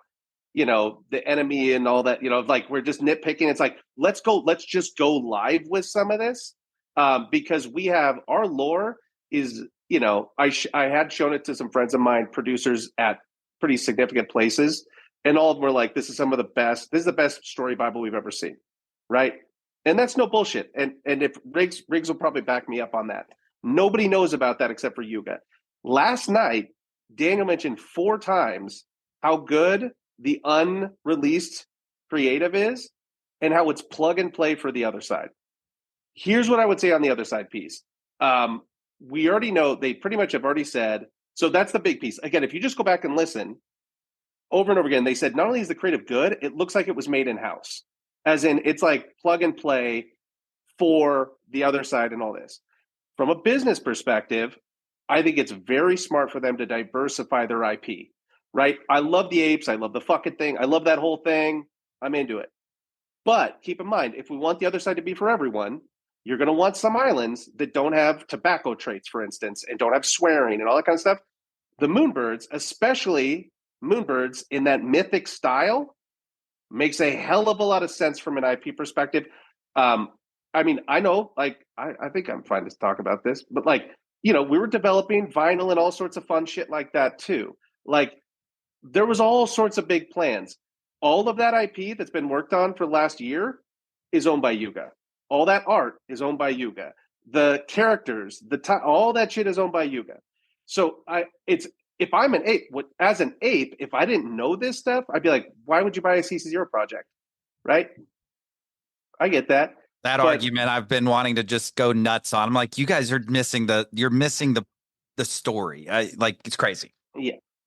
the enemy and all that, like we're just nitpicking. It's like, let's just go live with some of this because we have our lore is, I had shown it to some friends of mine, producers at pretty significant places, and all of them were like, this is the best story Bible we've ever seen, right? And that's no bullshit. And if Riggs will probably back me up on that. Nobody knows about that except for Yuga. Last night, Daniel mentioned 4 times how good the unreleased creative is and how it's plug and play for the other side. Here's what I would say on the other side piece. We already know, they pretty much have already said, so that's the big piece. Again, if you just go back and listen over and over again, they said not only is the creative good, it looks like it was made in-house. As in, it's like plug and play for the other side and all this. From a business perspective, I think it's very smart for them to diversify their IP, right? I love the apes. I love the fucking thing. I love that whole thing. I'm into it. But keep in mind, if we want the other side to be for everyone, you're going to want some islands that don't have tobacco traits, for instance, and don't have swearing and all that kind of stuff. The Moonbirds, especially Moonbirds in that mythic style, Makes a hell of a lot of sense from an IP perspective. I mean, I know, like, I think I'm fine to talk about this, but like, we were developing vinyl and all sorts of fun shit like that too. Like, there was all sorts of big plans. All of that IP that's been worked on for the last year is owned by Yuga. All that art is owned by Yuga. The characters, all that shit is owned by Yuga. So if I'm an ape, as an ape, if I didn't know this stuff, I'd be like, why would you buy a CC0 project? Right? I get that. That argument I've been wanting to just go nuts on. I'm like, you guys are missing the story. It's crazy.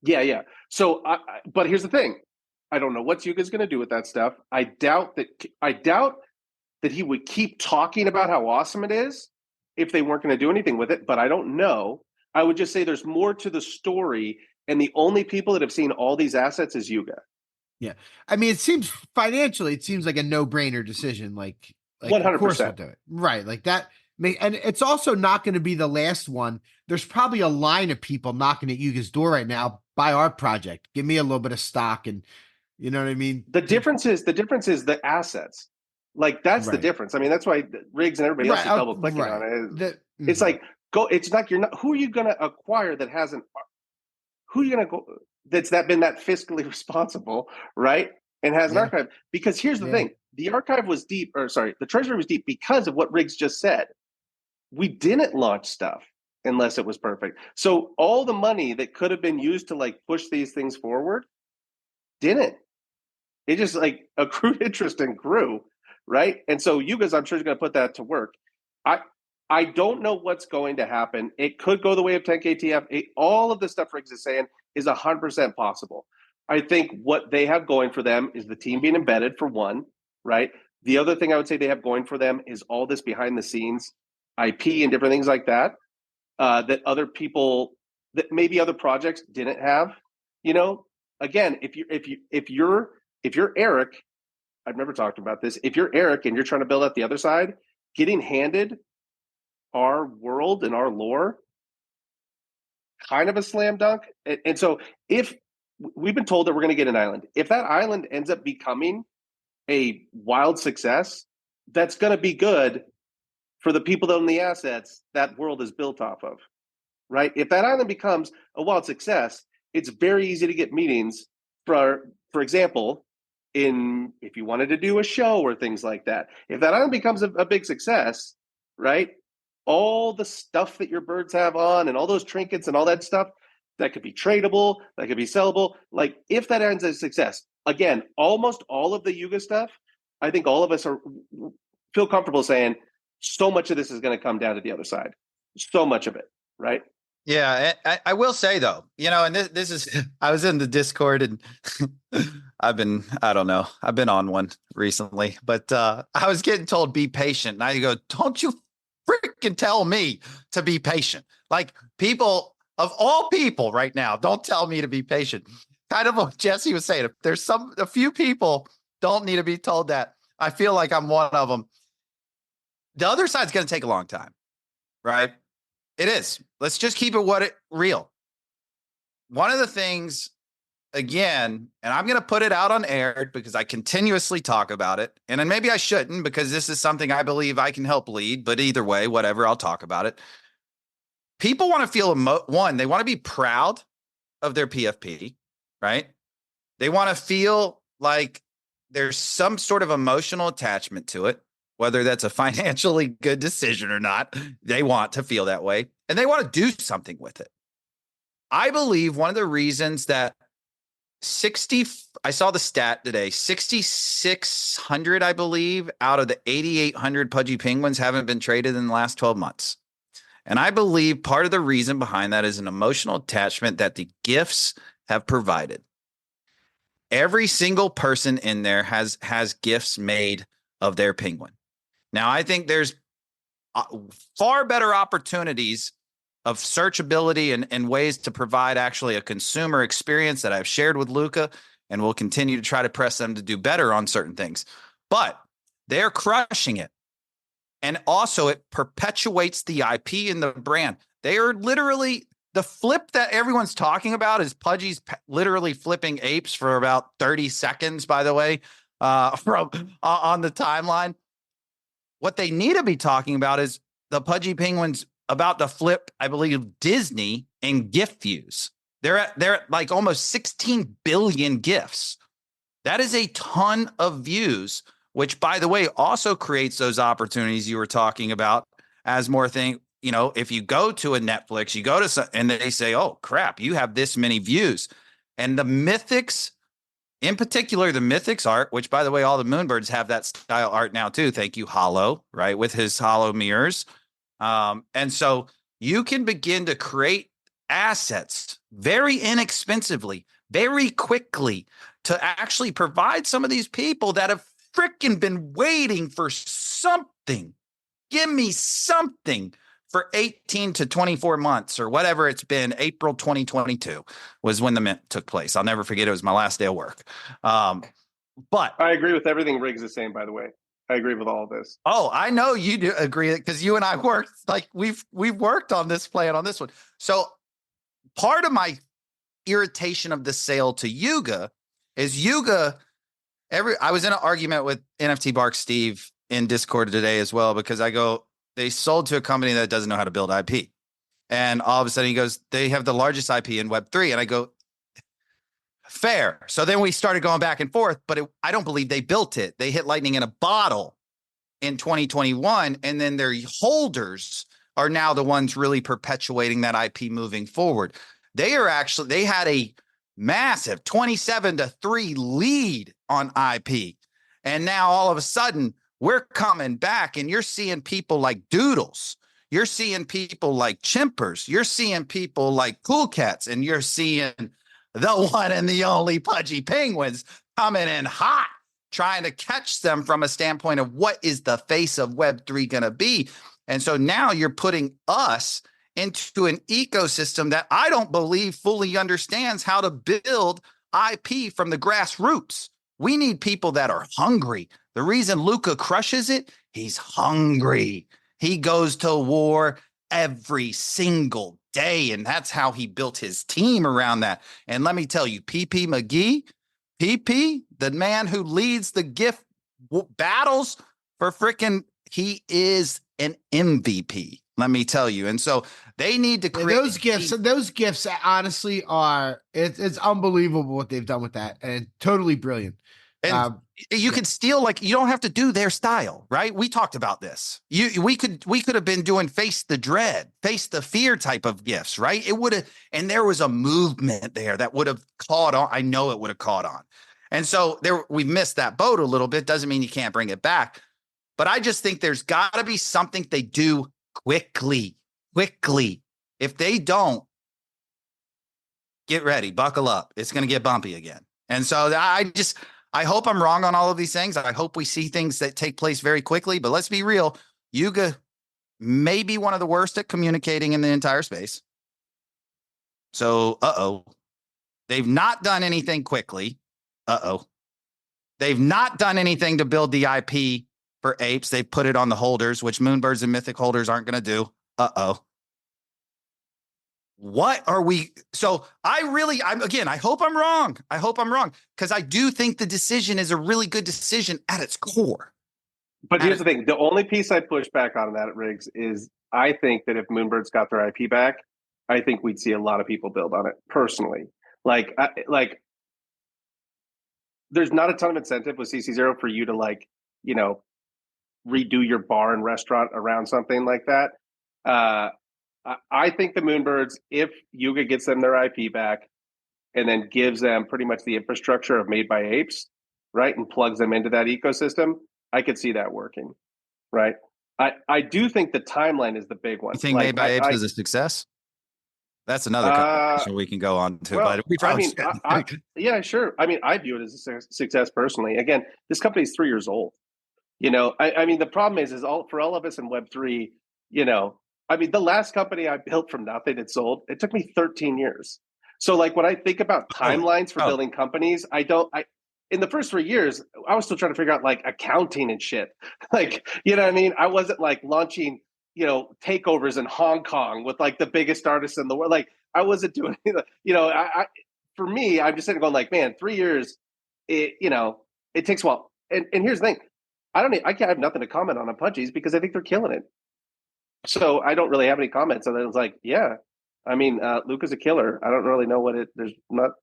Yeah. So, but here's the thing. I don't know what Yuga's going to do with that stuff. I doubt that he would keep talking about how awesome it is if they weren't going to do anything with it, but I don't know. I would just say there's more to the story, and the only people that have seen all these assets is Yuga. Yeah. I mean, it seems like a no-brainer decision. Like 100%. Of course we'll do it. Right. Like that. And it's also not going to be the last one. There's probably a line of people knocking at Yuga's door right now. Buy our project. Give me a little bit of stock. And you know what I mean? The difference is the assets. Like, that's the difference. I mean, that's why Riggs and everybody else is double clicking on it. It's like, it's not, who are you going to acquire that hasn't, who are you going to go, that's been that fiscally responsible, right? And has an archive. Because here's the thing, the archive was deep, the treasury was deep because of what Riggs just said. We didn't launch stuff unless it was perfect. So all the money that could have been used to like push these things forward didn't. It just like accrued interest and grew, right? And so Yuga's, I'm sure, is going to put that to work. I don't know what's going to happen. It could go the way of 10KTF. All of the stuff Riggs is saying is 100% possible. I think what they have going for them is the team being embedded, for one, right? The other thing I would say they have going for them is all this behind the scenes IP and different things like that, that other people, that maybe other projects didn't have. Again, if you're Eric, I've never talked about this. If you're Eric and you're trying to build out the other side, getting handed our world and our lore, kind of a slam dunk. And so if we've been told that we're going to get an island, if that island ends up becoming a wild success, that's going to be good for the people that own the assets that world is built off of, right? If that island becomes a wild success, it's very easy to get meetings for example, if you wanted to do a show or things like that. If that island becomes a big success, right? All the stuff that your birds have on and all those trinkets and all that stuff, that could be tradable, that could be sellable. Like, if that ends as a success, again, almost all of the Yuga stuff, I think all of us feel comfortable saying so much of this is going to come down to the other side. So much of it, right? Yeah, I will say though, and this is, I was in the Discord and I've been on one recently, but I was getting told be patient. And I go, don't you freaking tell me to be patient. Like, people of all people right now, don't tell me to be patient. Kind of what Jesse was saying. If there's a few people don't need to be told that. I feel like I'm one of them. The other side's going to take a long time, right? It is. Let's just keep it real. One of the things, again, and I'm going to put it out on air because I continuously talk about it, and then maybe I shouldn't because this is something I believe I can help lead, but either way, whatever, I'll talk about it. People want to feel, they want to be proud of their PFP, right? They want to feel like there's some sort of emotional attachment to it, whether that's a financially good decision or not. They want to feel that way, and they want to do something with it. I believe one of the reasons that I saw the stat today, 6,600, I believe, out of the 8,800 Pudgy Penguins haven't been traded in the last 12 months. And I believe part of the reason behind that is an emotional attachment that the gifts have provided. Every single person in there has gifts made of their penguin. Now, I think there's far better opportunities of searchability and ways to provide actually a consumer experience that I've shared with Luca, and we'll continue to try to press them to do better on certain things. But they're crushing it. And also it perpetuates the IP and the brand. They are literally, the flip that everyone's talking about is Pudgy's literally flipping apes for about 30 seconds, by the way. from on the timeline. What they need to be talking about is the Pudgy Penguins about to flip, I believe, Disney in gift views. They're at like almost 16 billion gifts. That is a ton of views, which, by the way, also creates those opportunities you were talking about as more thing. You know, if you go to a Netflix, you go to some, and they say, "Oh crap, you have this many views," and the Mythics, in particular, the Mythics art, which, by the way, all the Moonbirds have that style art now too. Thank you, Hollow, right, with his hollow mirrors, and so you can begin to create assets very inexpensively, very quickly, to actually provide some of these people that have freaking been waiting for something. Give me something for 18 to 24 months or whatever it's been. April 2022 was when the mint took place. I'll never forget. It was my last day of work. But I agree with everything Riggs is saying, by the way. I agree with all of this. Oh, I know you do agree, because you and I worked, like we've worked on this plan on this one. So part of my irritation of the sale to Yuga is Yuga. I was in an argument with NFT Bark Steve in Discord today as well, because I go, they sold to a company that doesn't know how to build IP. And all of a sudden he goes, they have the largest IP in Web3. And I go, fair. So then we started going back and forth, but I don't believe they built it. They hit lightning in a bottle in 2021. And then their holders are now the ones really perpetuating that IP moving forward. They had a massive 27-3 lead on IP. And now all of a sudden we're coming back, and you're seeing people like Doodles. You're seeing people like Chimpers. You're seeing people like Cool Cats, and you're seeing the one and the only Pudgy Penguins coming in hot, trying to catch them from a standpoint of what is the face of Web3 going to be. And so now you're putting us into an ecosystem that I don't believe fully understands how to build IP from the grassroots. We need people that are hungry. The reason Luca crushes it, he's hungry. He goes to war every single day, and that's how he built his team around that. And let me tell you, PP McGee, PP, the man who leads the gift battles for freaking, he is an MVP. Let me tell you. And so they need to create those gifts honestly are, it's unbelievable what they've done with that, and totally brilliant. And you could steal, like, you don't have to do their style, right? We talked about this. We could have been doing face the dread, face the fear type of gifts, right? It would have, and there was a movement there that would have caught on. I know it would have caught on. And so we missed that boat a little bit. Doesn't mean you can't bring it back. But I just think there's got to be something they do quickly. If they don't, get ready, buckle up. It's going to get bumpy again. And so I hope I'm wrong on all of these things. I hope we see things that take place very quickly, but let's be real. Yuga may be one of the worst at communicating in the entire space. So, they've not done anything quickly. They've not done anything to build the IP for apes. They've put it on the holders, which Moonbirds and Mythic holders aren't going to do. What are we? So I hope I'm wrong. Because I do think the decision is a really good decision at its core. But here's the thing. The only piece I push back on that, Riggs, is I think that if Moonbirds got their IP back, I think we'd see a lot of people build on it personally. Like there's not a ton of incentive with CC0 for you to, like, you know, redo your bar and restaurant around something like that. I think the Moonbirds, if Yuga gets them their IP back and then gives them pretty much the infrastructure of Made by Apes, right, and plugs them into that ecosystem, I could see that working, right? I do think the timeline is the big one. You think Made by Apes is a success? That's another conversation we can go on to. Well, but yeah, sure. I mean, I view it as a success personally. Again, this company is 3 years old. You know, I mean, the problem is for all of us in Web3, you know, I mean, the last company I built from nothing and sold, it took me 13 years. So, like, when I think about timelines for building companies, in the first 3 years, I was still trying to figure out, like, accounting and shit. Like, you know what I mean? I wasn't, like, launching, you know, takeovers in Hong Kong with, like, the biggest artists in the world. Like, I wasn't doing, you know, for me, I'm just sitting going, like, man, 3 years, you know, it takes a while. and here's the thing. I can't have nothing to comment on Pudgies because I think they're killing it. So I don't really have any comments. And then it's like, yeah, I mean, Luca's a killer. I don't really know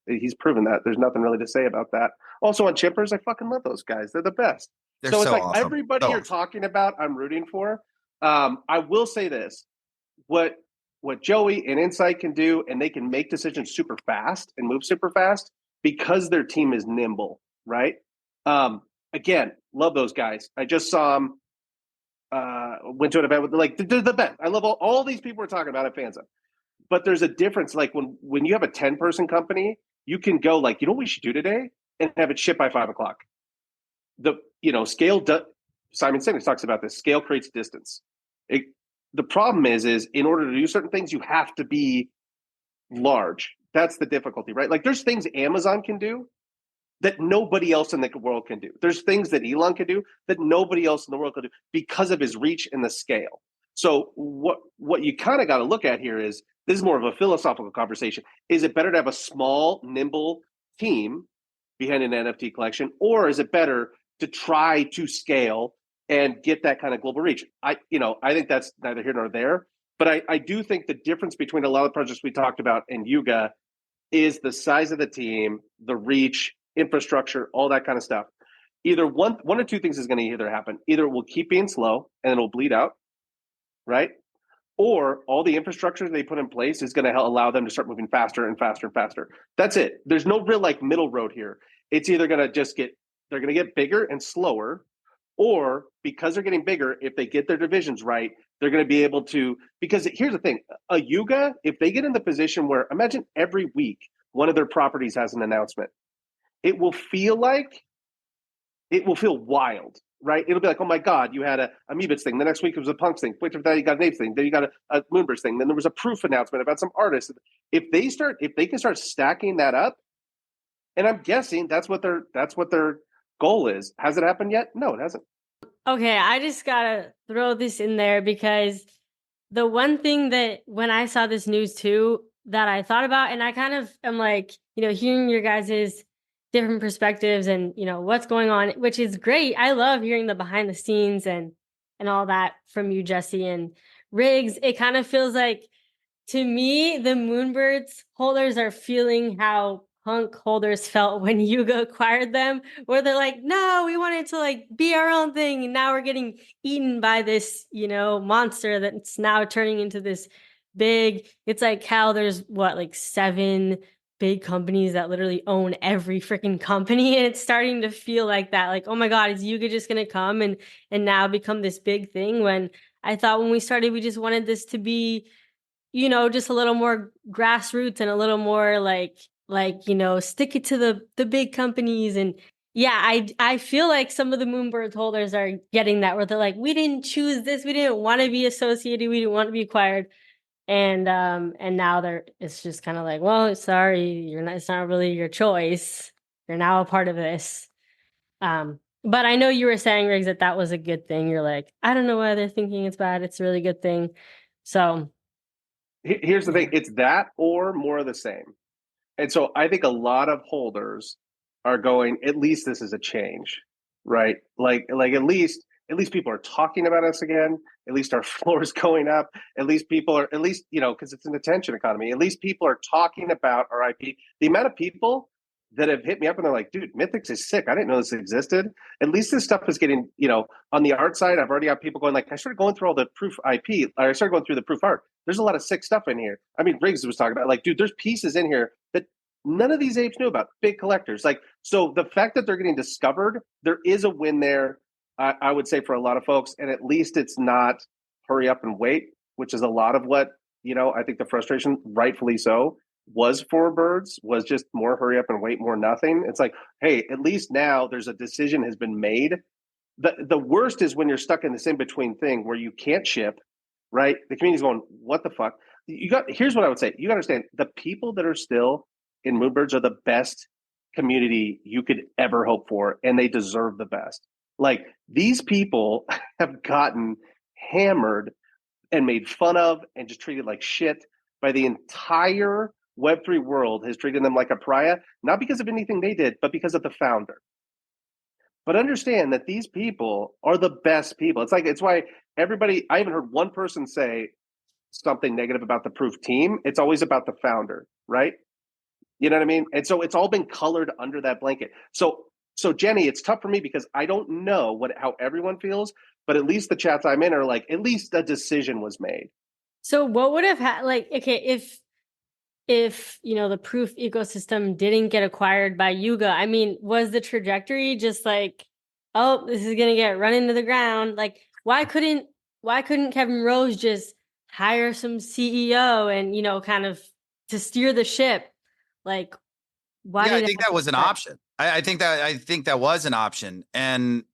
he's proven that. There's nothing really to say about that. Also on Chippers, I fucking love those guys. They're the best. They're so it's like awesome. everybody you're talking about, I'm rooting for. I will say this. What Joey and Insight can do, and they can make decisions super fast and move super fast because their team is nimble, right? Again, love those guys. I just saw them. Went to an event with they're the best. I love all these people we're talking about at Fanza. But there's a difference. Like when you have a 10-person company, you can go like, you know what we should do today? And have it shipped by 5:00. Scale Simon Sinek talks about this. Scale creates distance. The problem is in order to do certain things, you have to be large. That's the difficulty, right? Like there's things Amazon can do that nobody else in the world can do. There's things that Elon can do that nobody else in the world can do because of his reach and the scale. So what you kind of got to look at here is, this is more of a philosophical conversation. Is it better to have a small, nimble team behind an NFT collection, or is it better to try to scale and get that kind of global reach? I think that's neither here nor there. But I do think the difference between a lot of the projects we talked about and Yuga is the size of the team, the reach, infrastructure, all that kind of stuff. Either one or two things is going to either happen. Either it will keep being slow and it'll bleed out, right? Or all the infrastructure they put in place is going to allow them to start moving faster and faster and faster. That's it. There's no real middle road here. It's either going to they're going to get bigger and slower, or because they're getting bigger, if they get their divisions right, they're going to be able to, because here's the thing, a Yuga, if they get in the position where, imagine every week, one of their properties has an announcement, it will feel wild, right? It'll be like, oh my God, you had a Amoebits thing. The next week it was a Punks thing. Wait, that you got an Apes thing. Then you got a Moonburst thing. Then there was a Proof announcement about some artists. If they can start stacking that up, and I'm guessing that's what their goal is. Has it happened yet? No, it hasn't. Okay, I just gotta throw this in there because the one thing that when I saw this news too, that I thought about, and I kind of am like, hearing your guys' different perspectives and, what's going on, which is great. I love hearing the behind the scenes and all that from you, Jesse and Riggs. It kind of feels like, to me, the Moonbirds holders are feeling how Punk holders felt when Yuga acquired them, where they're like, no, we wanted to be our own thing. And now we're getting eaten by this, monster that's now turning into this big, it's like how there's 7 big companies that literally own every freaking company. And it's starting to feel like that. Like, oh my God, is Yuga just going to come and now become this big thing? When I thought when we started, we just wanted this to be, just a little more grassroots and a little more stick it to the big companies. And yeah, I feel like some of the Moonbirds holders are getting that, where they're like, we didn't choose this, we didn't want to be associated, we didn't want to be acquired, and now it's just kind of like, well, sorry, it's not really your choice, you're now a part of this. But I know you were saying, Riggs, that was a good thing. You're like, I don't know why they're thinking it's bad, it's a really good thing. So here's the thing, it's that or more of the same. And so I think a lot of holders are going, at least this is a change, right? Like at least people are talking about us again. At least our floor is going up. At least people are, because it's an attention economy. At least people are talking about our IP. The amount of people that have hit me up and they're like, dude, Mythics is sick. I didn't know this existed. At least this stuff is getting, on the art side, I've already got people going I started going through all the Proof IP. I started going through the Proof art. There's a lot of sick stuff in here. I mean, Riggs was talking about dude, there's pieces in here that none of these apes knew about. Big collectors. So the fact that they're getting discovered, there is a win there, I would say, for a lot of folks. And at least it's not hurry up and wait, which is a lot of what, I think the frustration, rightfully so, was for birds, was just more hurry up and wait, more nothing. It's like, hey, at least now there's a decision has been made. The worst is when you're stuck in this in-between thing where you can't ship, right? The community's going, what the fuck? Here's what I would say. You understand, the people that are still in Moonbirds are the best community you could ever hope for, and they deserve the best. These people have gotten hammered and made fun of and just treated like shit by the entire Web3 world, has treated them like a pariah, not because of anything they did, but because of the founder. But understand that these people are the best people. It's why everybody, I haven't heard one person say something negative about the Proof team. It's always about the founder, right? You know what I mean? And so it's all been colored under that blanket. So Jenny, it's tough for me because I don't know how everyone feels, but at least the chats I'm in are like, at least a decision was made. So what would have if the Proof ecosystem didn't get acquired by Yuga? I mean, was the trajectory just like, oh, this is gonna get run into the ground? Like, why couldn't Kevin Rose just hire some CEO and kind of to steer the ship? Like, why? Yeah, I think that was an option. I think that was an option, and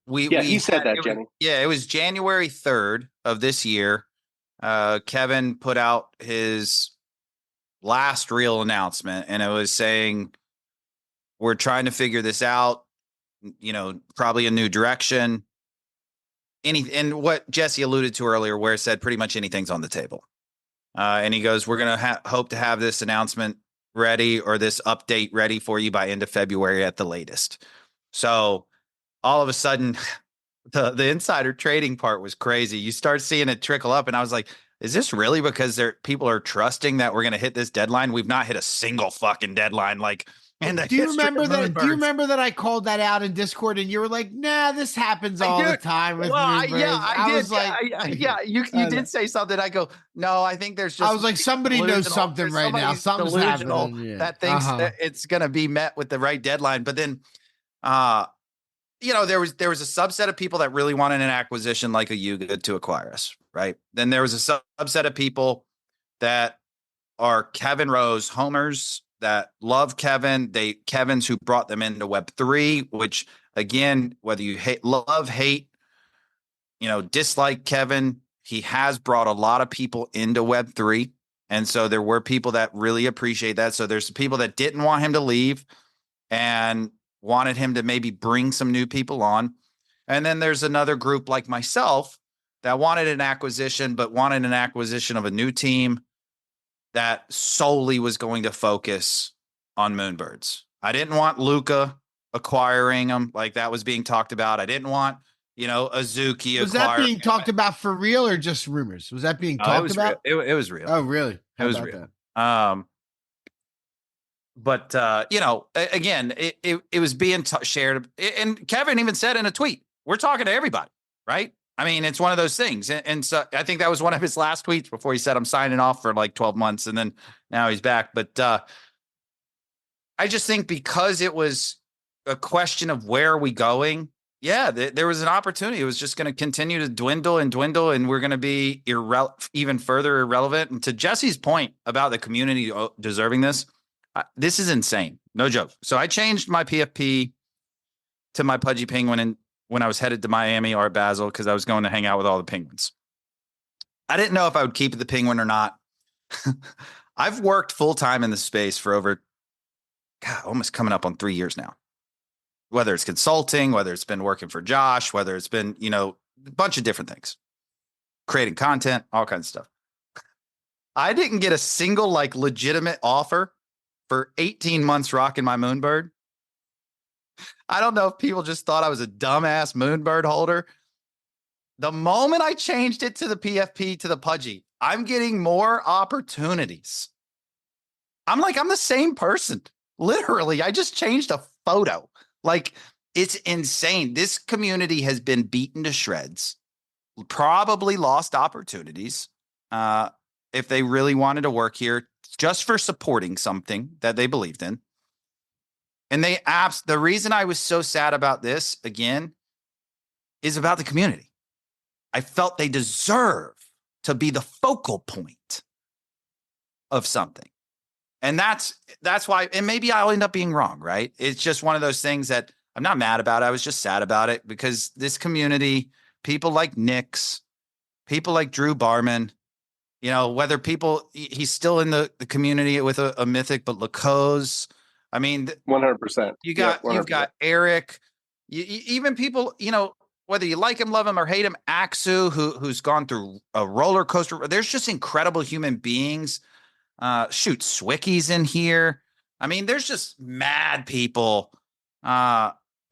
he said that, Jenny. It was January 3rd of this year. Kevin put out his last real announcement, and it was saying, we're trying to figure this out, probably a new direction. And what Jesse alluded to earlier, where it said pretty much anything's on the table. And he goes, we're going to hope to have this announcement ready, or this update ready for you by end of February at the latest. So all of a sudden, the insider trading part was crazy. You start seeing it trickle up, and I was like, is this really because people are trusting that we're going to hit this deadline? We've not hit a single fucking deadline. Like, do you remember that? Do you remember that I called that out in Discord, and you were like, "Nah, this happens all the time with Moonbirds." I did. Was like, you did say something. I go, no, I think there's just. I was like, somebody knows something right now. Something's happening. Yeah. That thinks that it's going to be met with the right deadline, but then, there was a subset of people that really wanted an acquisition like a Yuga to acquire us, right? Then there was a subset of people that are Kevin Rose homers that love Kevin. Kevin's who brought them into Web3, which again, whether you love, hate, dislike Kevin, he has brought a lot of people into Web3. And so there were people that really appreciate that. So there's people that didn't want him to leave and wanted him to maybe bring some new people on. And then there's another group like myself that wanted an acquisition, but wanted an acquisition of a new team that solely was going to focus on Moonbirds. I didn't want Luca acquiring them like that was being talked about. I didn't want, Azuki. Was that being talked about for real or just rumors? Was that being talked about? It was real. Oh, really? It was real. That? But again, it was being shared, and Kevin even said in a tweet, "We're talking to everybody," right? I mean, it's one of those things, and so I think that was one of his last tweets before he said, "I'm signing off for like 12 months," and then now he's back. But I just think because it was a question of where are we going, there was an opportunity. It was just going to continue to dwindle, and we're going to be even further irrelevant. And to Jesse's point about the community deserving this. This is insane. No joke. So I changed my PFP to my Pudgy Penguin when I was headed to Miami or Basel because I was going to hang out with all the penguins. I didn't know if I would keep the penguin or not. I've worked full-time in the space for over, almost coming up on 3 years now. Whether it's consulting, whether it's been working for Josh, whether it's been, a bunch of different things. Creating content, all kinds of stuff. I didn't get a single legitimate offer for 18 months rocking my Moonbird. I don't know if people just thought I was a dumbass Moonbird holder. The moment I changed it to the PFP to the Pudgy, I'm getting more opportunities. I'm the same person. Literally, I just changed a photo. It's insane. This community has been beaten to shreds, probably lost opportunities if they really wanted to work here just for supporting something that they believed in. And the reason I was so sad about this, again, is about the community. I felt they deserve to be the focal point of something. And that's why, and maybe I'll end up being wrong, right? It's just one of those things that I'm not mad about. I was just sad about it because this community, people like Nix, people like Drew Barman, whether he's still in the community with a mythic, but Lacose, I mean, 100%. You've got Eric, even people, whether you like him, love him, or hate him, Axu, who's gone through a roller coaster. There's just incredible human beings. Swicky's in here. I mean, there's just mad people.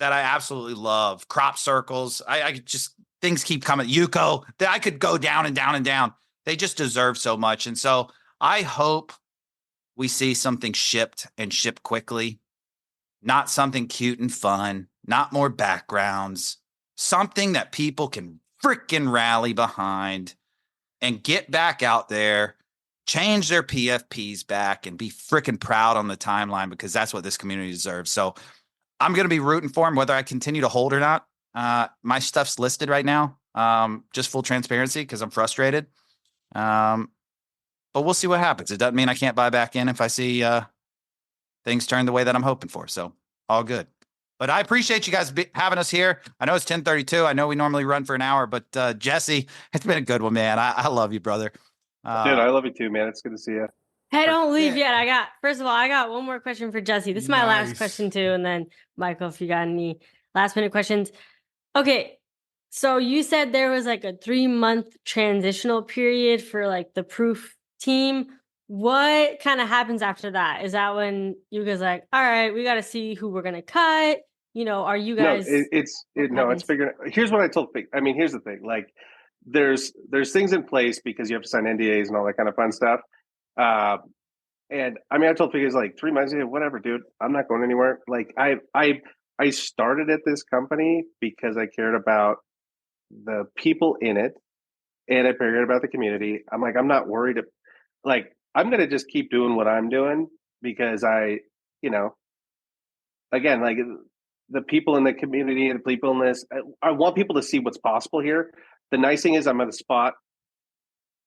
that I absolutely love. Crop circles. I just, things keep coming. Yuko, I could go down and down and down. They just deserve so much. And so I hope we see something shipped and shipped quickly, not something cute and fun, not more backgrounds, something that people can freaking rally behind and get back out there, change their PFPs back, and be freaking proud on the timeline, because that's what this community deserves. So I'm going to be rooting for him, whether I continue to hold or not. My stuff's listed right now, just full transparency, because I'm frustrated. But we'll see what happens. It doesn't mean I can't buy back in if I see things turn the way that I'm hoping for. So all good. But I appreciate you guys having us here. I know it's 10:32. I know we normally run for an hour, but Jesse, it's been a good one, man. I love you, brother. Dude, I love you too, man. It's good to see you. Hey, don't leave yet. First of all, I got one more question for Jesse. This is my last question too. And then Michael, if you got any last minute questions. Okay. So you said there was like a 3-month transitional period for like the proof team. What kind of happens after that? Is that when you guys like, all right, we got to see who we're going to cut? You know, are you guys? No, it's figuring. Here's what I told. I mean, here's the thing. Like, there's things in place because you have to sign NDAs and all that kind of fun stuff. And I mean, I told Figures like 3 months ago, whatever, dude, I'm not going anywhere. Like, I started at this company because I cared about the people in it, and I cared about the community. I'm like, I'm not worried. Like, I'm gonna just keep doing what I'm doing because again, like, the people in the community and the people in this, I want people to see what's possible here. The nice thing is I'm at a spot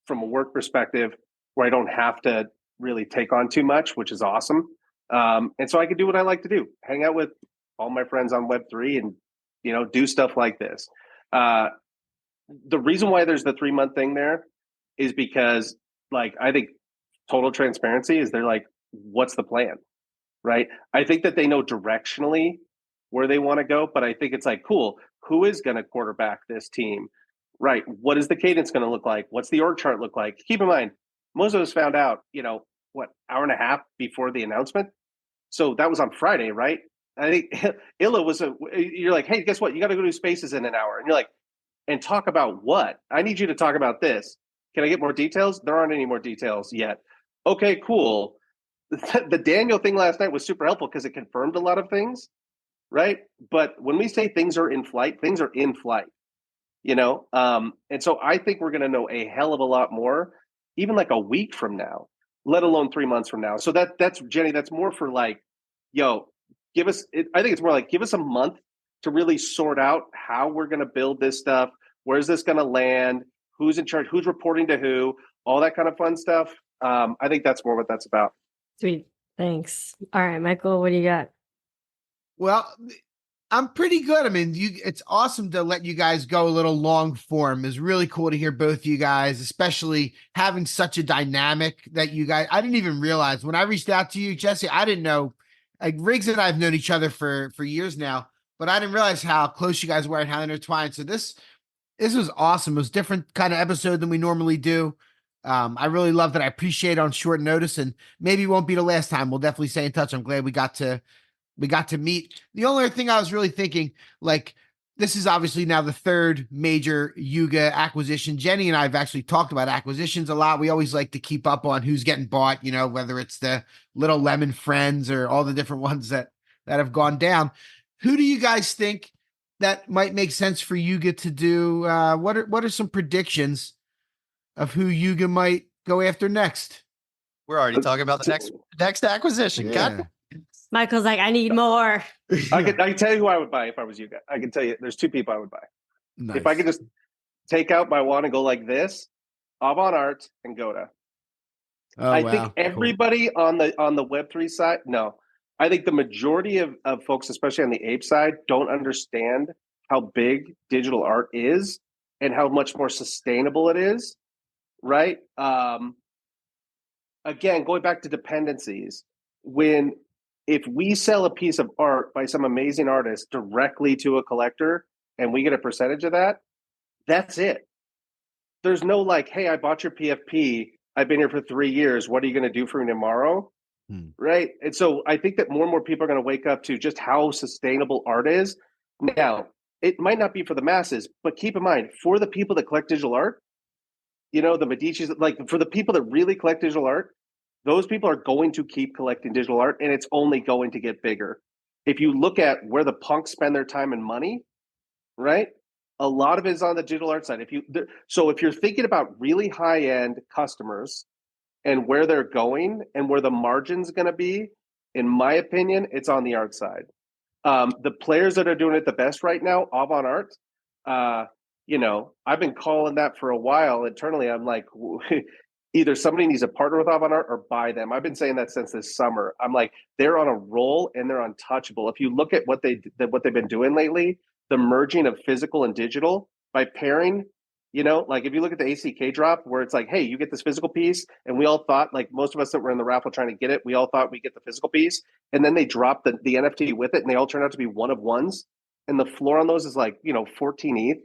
from a work perspective where I don't have to really take on too much, which is awesome. And so I can do what I like to do, hang out with all my friends on Web3 and, do stuff like this. The reason why there's the 3-month thing there is because, like, I think total transparency is they're like, what's the plan? Right. I think that they know directionally where they want to go, but I think it's like, cool, who is going to quarterback this team? Right. What is the cadence going to look like? What's the org chart look like? Keep in mind, most of us found out, hour and a half before the announcement. So that was on Friday, right? I think Illa you're like, hey, guess what? You got to go do Spaces in an hour. And you're like, and talk about what? I need you to talk about this. Can I get more details? There aren't any more details yet. Okay, cool. The Daniel thing last night was super helpful because it confirmed a lot of things, right? But when we say things are in flight, things are in flight, And so I think we're going to know a hell of a lot more, even like a week from now, let alone 3 months from now. So that's Jenny, that's more for like, I think it's more like, give us a month to really sort out how we're going to build this stuff. Where's this going to land? Who's in charge? Who's reporting to who? All that kind of fun stuff. I think that's more what that's about. Sweet. Thanks. All right, Michael, what do you got? Well, I'm pretty good. I mean, it's awesome to let you guys go a little long form. It's really cool to hear both of you guys, especially having such a dynamic that you guys, I didn't even realize when I reached out to you, Jesse, I didn't know, like, Riggs and I have known each other for years now, but I didn't realize how close you guys were and how intertwined. So this was awesome. It was a different kind of episode than we normally do. I really love that. I appreciate it on short notice, and maybe it won't be the last time. We'll definitely stay in touch. I'm glad we got to meet. The only other thing I was really thinking, like, this is obviously now the third major Yuga acquisition. Jenny and I have actually talked about acquisitions a lot. We always like to keep up on who's getting bought, whether it's the Little Lemon Friends or all the different ones that have gone down. Who do you guys think that might make sense for Yuga to do? What are some predictions of who Yuga might go after next? We're already talking about the next acquisition. Yeah. God. Michael's like, I need more. I can tell you who I would buy if I was Yuga. I can tell you there's 2 people I would buy. Nice. If I could just take out my wand and go like this, Avant Art and Goda. I think everybody on the Web3 side, no. I think the majority of folks, especially on the ape side, don't understand how big digital art is and how much more sustainable it is, right? Again, going back to dependencies, if we sell a piece of art by some amazing artist directly to a collector and we get a percentage of that, that's it. There's no like, hey, I bought your PFP. I've been here for 3 years. What are you going to do for me tomorrow? right? And so I think that more and more people are going to wake up to just how sustainable art is. Now, it might not be for the masses, but keep in mind, for the people that collect digital art, the Medici's, like for the people that really collect digital art, those people are going to keep collecting digital art, and it's only going to get bigger. If you look at where the punks spend their time and money, right? A lot of it is on the digital art side. So if you're thinking about really high end customers and where they're going and where the margin's going to be, in my opinion, it's on the art side. The players that are doing it the best right now, Avant Art, I've been calling that for a while. Internally, I'm like, either somebody needs to partner with Avant Art or buy them. I've been saying that since this summer. I'm like, they're on a roll and they're untouchable. If you look at what they've been doing lately, the merging of physical and digital by pairing, like if you look at the ACK drop where it's like, hey, you get this physical piece, and we all thought, like most of us that were in the raffle trying to get it, we all thought we get the physical piece, and then they drop the NFT with it, and they all turn out to be one of ones, and the floor on those is like 14 ETH,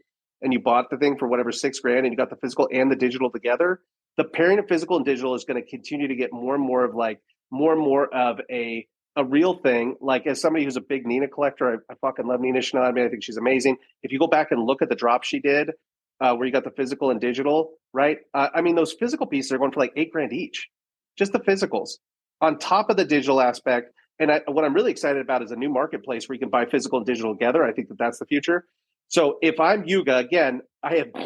and you bought the thing for whatever $6,000, and you got the physical and the digital together. The pairing of physical and digital is going to continue to get more and more of a real thing. Like, as somebody who's a big Nina collector, I fucking love Nina Chanel. I mean, I think she's amazing. If you go back and look at the drop she did, where you got the physical and digital, right? I mean, those physical pieces are going for like $8,000 each, just the physicals, on top of the digital aspect. And what I'm really excited about is a new marketplace where you can buy physical and digital together. I think that that's the future. So if I'm Yuga, again,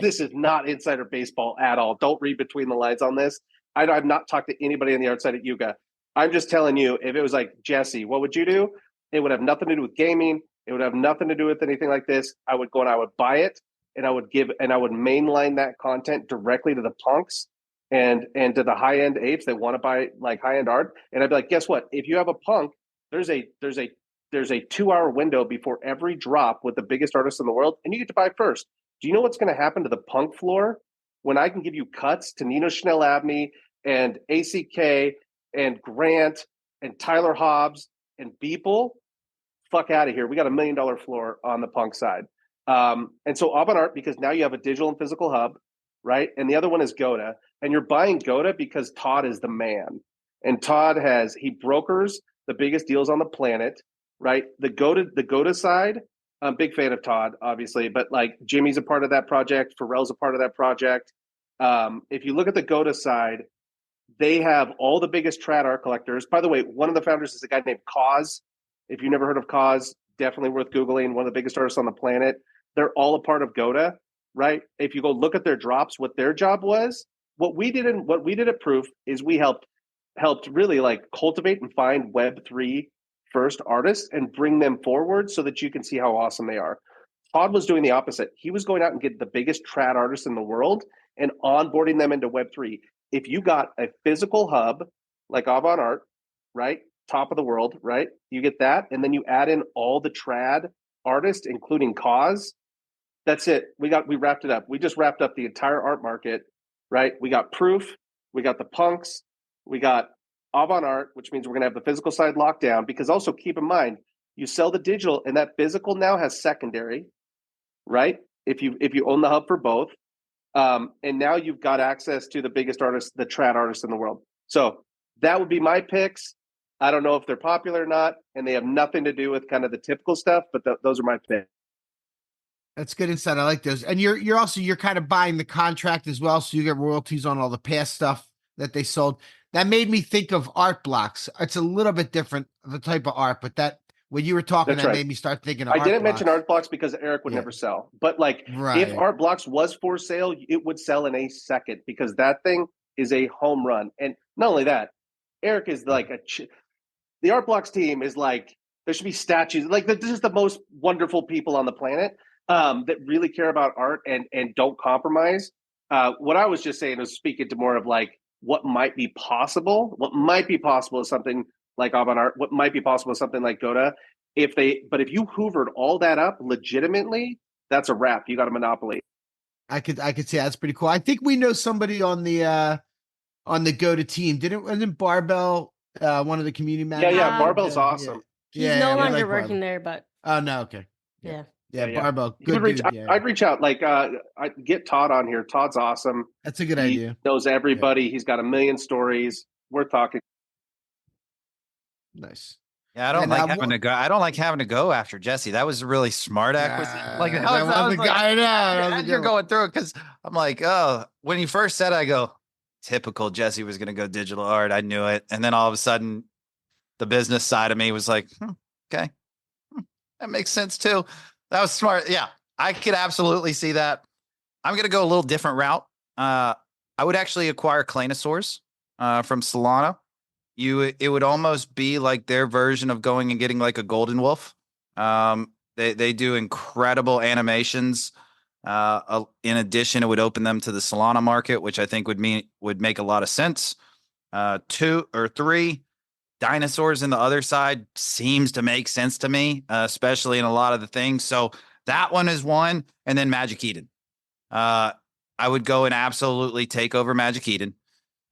this is not insider baseball at all. Don't read between the lines on this. I've not talked to anybody on the art side at Yuga. I'm just telling you, if it was like, Jesse, what would you do? It would have nothing to do with gaming. It would have nothing to do with anything like this. I would go and I would buy it, and I would mainline that content directly to the punks and to the high end apes that want to buy like high end art. And I'd be like, guess what? If you have a punk, there's a 2-hour window before every drop with the biggest artists in the world, and you get to buy first. Do you know what's going to happen to the punk floor when I can give you cuts to Nino Chanel Abney and ACK and Grant and Tyler Hobbs and Beeple? Fuck out of here. We got $1 million floor on the punk side. And so Avant Art, because now you have a digital and physical hub, right? And the other one is Goda. And you're buying Goda because Todd is the man. And Todd he brokers the biggest deals on the planet, right? The Goda side, I'm a big fan of Todd, obviously, but like Jimmy's a part of that project. Pharrell's a part of that project. If you look at the Goda side, they have all the biggest trad art collectors. By the way, one of the founders is a guy named Cause. If you've never heard of Cause, definitely worth Googling. One of the biggest artists on the planet. They're all a part of Goda, right? If you go look at their drops, what their job was, what we did at Proof is we helped really like cultivate and find Web3 first artists and bring them forward so that you can see how awesome they are. Todd was doing the opposite. He was going out and getting the biggest trad artists in the world and onboarding them into Web3. If you got a physical hub like Avant Art, right? Top of the world, right? You get that, and then you add in all the trad artists, including Cause. That's it. We wrapped it up. We just wrapped up the entire art market, right? We got Proof, we got the punks, we got Avant Art, which means we're gonna have the physical side locked down. Because also keep in mind, you sell the digital, and that physical now has secondary, right? If you own the hub for both, and now you've got access to the biggest artists, the trad artists in the world. So that would be my picks. I don't know if they're popular or not, and they have nothing to do with kind of the typical stuff, but those are my picks. That's good insight. I like those. And you're also kind of buying the contract as well, so you get royalties on all the past stuff that they sold. That made me think of art blocks. It's a little bit different of a type of art, but that when you were talking, That's that right. made me start thinking of I art didn't blocks. mention art blocks because Eric would never sell. But like, if art blocks was for sale, it would sell in a second because that thing is a home run. And not only that, Eric is like the art blocks team is like, there should be statues. Like, this is the most wonderful people on the planet that really care about art and don't compromise. What I was just saying was speaking to more of like what might be possible. What might be possible is something like Avant Art. What might be possible is something like Goda. But if you hoovered all that up legitimately, that's a wrap. You got a monopoly. I could say that's pretty cool. I think we know somebody on the Goda team. Wasn't Barbell one of the community managers? Yeah, Barbell's awesome. He's no longer working there, but oh no, okay. Yeah. Barbell. Good dude. I'd reach out. Like, I'd get Todd on here. Todd's awesome. That's a good he idea. Knows everybody. He's got a million stories. We're talking. Nice. Yeah, I don't And, like having to go. I don't like having to go after Jesse. That was a really smart acquisition. Like that was the guy. as you're going through it, because I'm like, oh, when you first said, I go, typical Jesse was going to go digital art. I knew it, and then all of a sudden, the business side of me was like, okay, that makes sense too. That was smart. Yeah, I could absolutely see that. I'm going to go a little different route. I would actually acquire Claynosaurs from Solana. It would almost be like their version of going and getting like a golden wolf. They do incredible animations. In addition, it would open them to the Solana market, which I think would make a lot of sense. 2 or 3 dinosaurs in the other side seems to make sense to me, especially in a lot of the things. So that one is one, and then Magic Eden. I would go and absolutely take over Magic Eden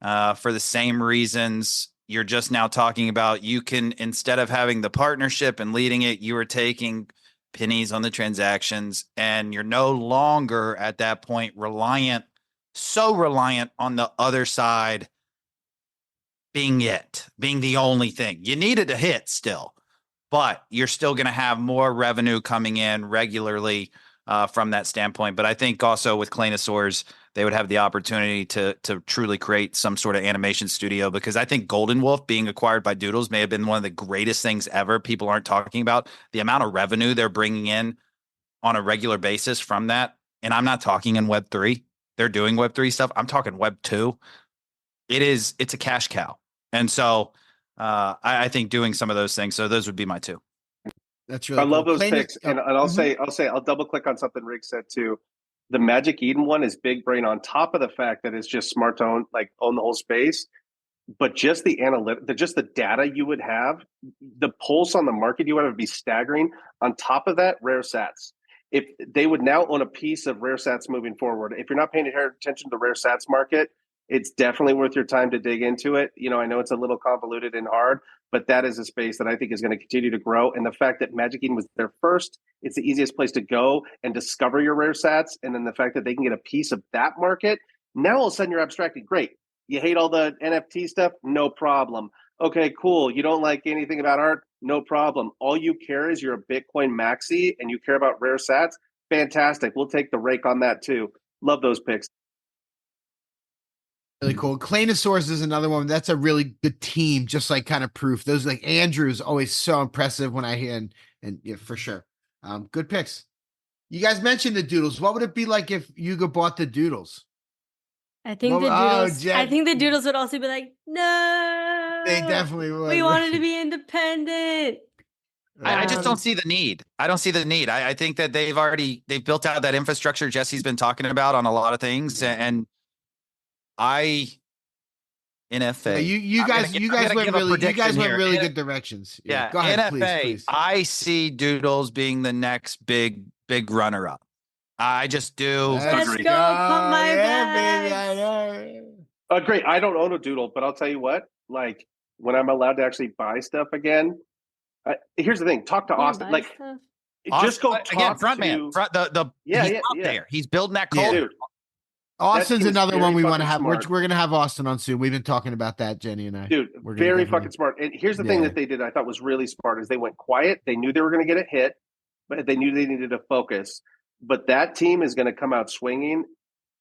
for the same reasons you're just now talking about. You can, instead of having the partnership and leading it, you are taking pennies on the transactions, and you're no longer at that point so reliant on the other side being the only thing. You needed a hit still, but you're still going to have more revenue coming in regularly from that standpoint. But I think also with Claynosaurs, they would have the opportunity to truly create some sort of animation studio, because I think Golden Wolf being acquired by Doodles may have been one of the greatest things ever. People aren't talking about the amount of revenue they're bringing in on a regular basis from that. And I'm not talking in Web3. They're doing Web3 stuff. I'm talking Web2. It's a cash cow. And so I think doing some of those things. So those would be my 2. That's really I love cool. those picks. And I'll say I'll double click on something Rick said too. The Magic Eden one is big brain, on top of the fact that it's just smart to own the whole space. But just the just the data you would have, the pulse on the market you would be staggering. On top of that, rare sats. If they would now own a piece of rare sats moving forward, if you're not paying attention to the rare sats market, it's definitely worth your time to dig into it. I know it's a little convoluted and hard, but that is a space that I think is going to continue to grow. And the fact that Magic Eden was there first, it's the easiest place to go and discover your rare sats. And then the fact that they can get a piece of that market, now all of a sudden you're abstracting. Great. You hate all the NFT stuff? No problem. Okay, cool. You don't like anything about art? No problem. All you care is you're a Bitcoin maxi and you care about rare sats? Fantastic. We'll take the rake on that too. Love those picks. Really cool. Claynosaurs is another one. That's a really good team, just like kind of proof. Those like Andrew's always so impressive when I hear and yeah, for sure. Good picks. You guys mentioned the Doodles. What would it be like if Yuga bought the Doodles? I think I think the Doodles would also be like, no, they definitely would. We wanted to be independent. I just don't see the need. I don't see the need. I think that they've built out that infrastructure Jesse's been talking about on a lot of things, and NFA. Yeah, you guys went really good directions. Yeah, go ahead, NFA. please. I see Doodles being the next big runner up. I just do. Let's go, pump my bags. Great. I don't own a Doodle, but I'll tell you what. Like when I'm allowed to actually buy stuff again, here's the thing. Talk to Austin. Like, just go talk again. Frontman. He's out there. He's building that culture. Dude. Austin's another one we want to have. We're going to have Austin on soon. We've been talking about that, Jenny and I. Dude, very fucking smart. And here's the thing that they did I thought was really smart is they went quiet. They knew they were going to get a hit, but they knew they needed to focus. But that team is going to come out swinging.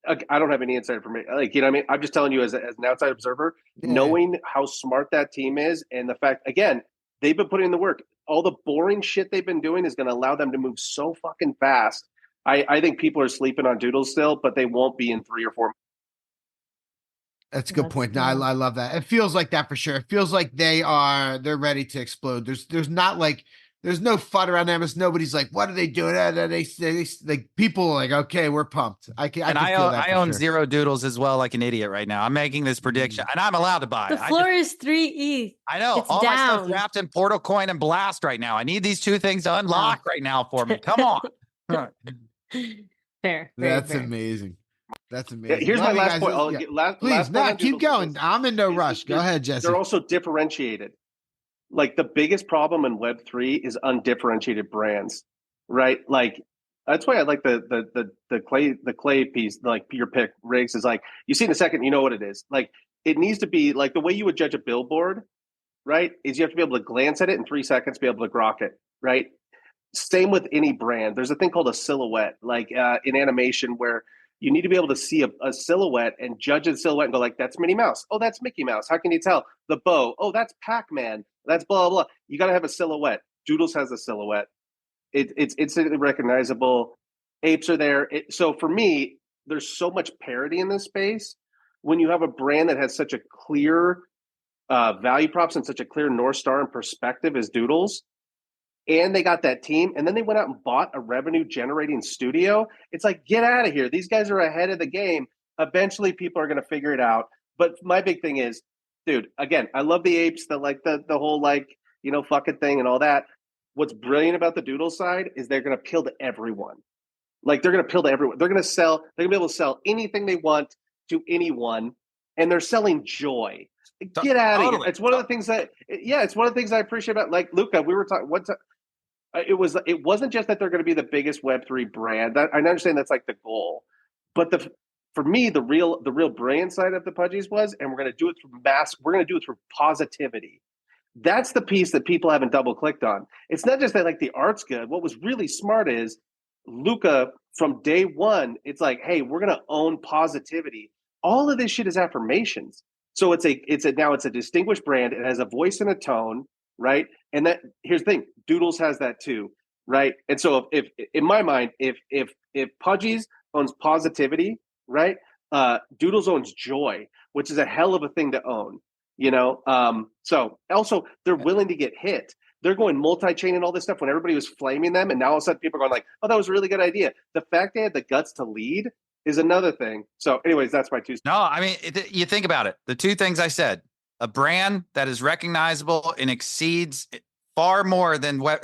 I don't have any insight for me. Like, you know what I mean? I'm just telling you as an outside observer, knowing how smart that team is and the fact, again, they've been putting in the work. All the boring shit they've been doing is going to allow them to move so fucking fast. I think people are sleeping on Doodles still, but they won't be in 3 or 4 months. That's a good point. No, I love that. It feels like that for sure. It feels like they're ready to explode. There's no FUD around them. Nobody's like, what are they doing? They like people are like, okay, we're pumped. I own 0 Doodles as well, like an idiot right now. I'm making this prediction, and I'm allowed to buy. The floor is 3 ETH. I know. It's all down. my stuff's wrapped in Portal Coin and Blast right now. I need these 2 things to unlock right now for me. Come on. Fair. That's amazing. That's amazing. Yeah, here's my last point. Please, Matt, keep going. I'm in no rush. Go ahead, Jesse. They're also differentiated. Like the biggest problem in Web3 is undifferentiated brands, right? Like that's why I like the clay piece, like your pick, Riggs, is like you see in a second, you know what it is. Like it needs to be like the way you would judge a billboard, right, is you have to be able to glance at it in 3 seconds, be able to grok it, right? Same with any brand. There's a thing called a silhouette, like in animation, where you need to be able to see a silhouette and judge a silhouette and go like, that's Minnie Mouse. Oh, that's Mickey Mouse. How can you tell? The bow. Oh, that's Pac-Man. That's blah, blah, blah. You got to have a silhouette. Doodles has a silhouette. It's instantly recognizable. Apes are there. So for me, there's so much parity in this space. When you have a brand that has such a clear value props and such a clear North Star and perspective as Doodles, and they got that team, and then they went out and bought a revenue generating studio. It's like, get out of here. These guys are ahead of the game. Eventually people are going to figure it out. But my big thing is, dude, again, I love the apes, the whole fucking thing and all that. What's brilliant about the Doodle side is they're going to appeal to everyone. Like, they're going to appeal to everyone. They're going to be able to sell anything they want to anyone, and they're selling joy. Get out of here. It's one of the things it's one of the things I appreciate about, like, Luca, we were talking one time. It wasn't just that they're going to be the biggest Web3 brand. I understand that's like the goal, but for me, the real brilliant side of the Pudgies was, and we're going to do it through we're going to do it through positivity. That's the piece that people haven't double clicked on. It's not just that like the art's good. What was really smart is Luca from day one. It's like, hey, we're going to own positivity. All of this shit is affirmations. So it's a distinguished brand. It has a voice and a tone. Right. And that, here's the thing, Doodles has that too. Right. And so if in my mind, if Pudgies owns positivity, right, Doodles owns joy, which is a hell of a thing to own, so also they're willing to get hit. They're going multi-chain and all this stuff when everybody was flaming them, and now all of a sudden people are going like, oh, that was a really good idea. The fact they had the guts to lead is another thing. So anyways, that's my two. No, I mean, you think about it. The two things I said: a brand that is recognizable and exceeds far more than far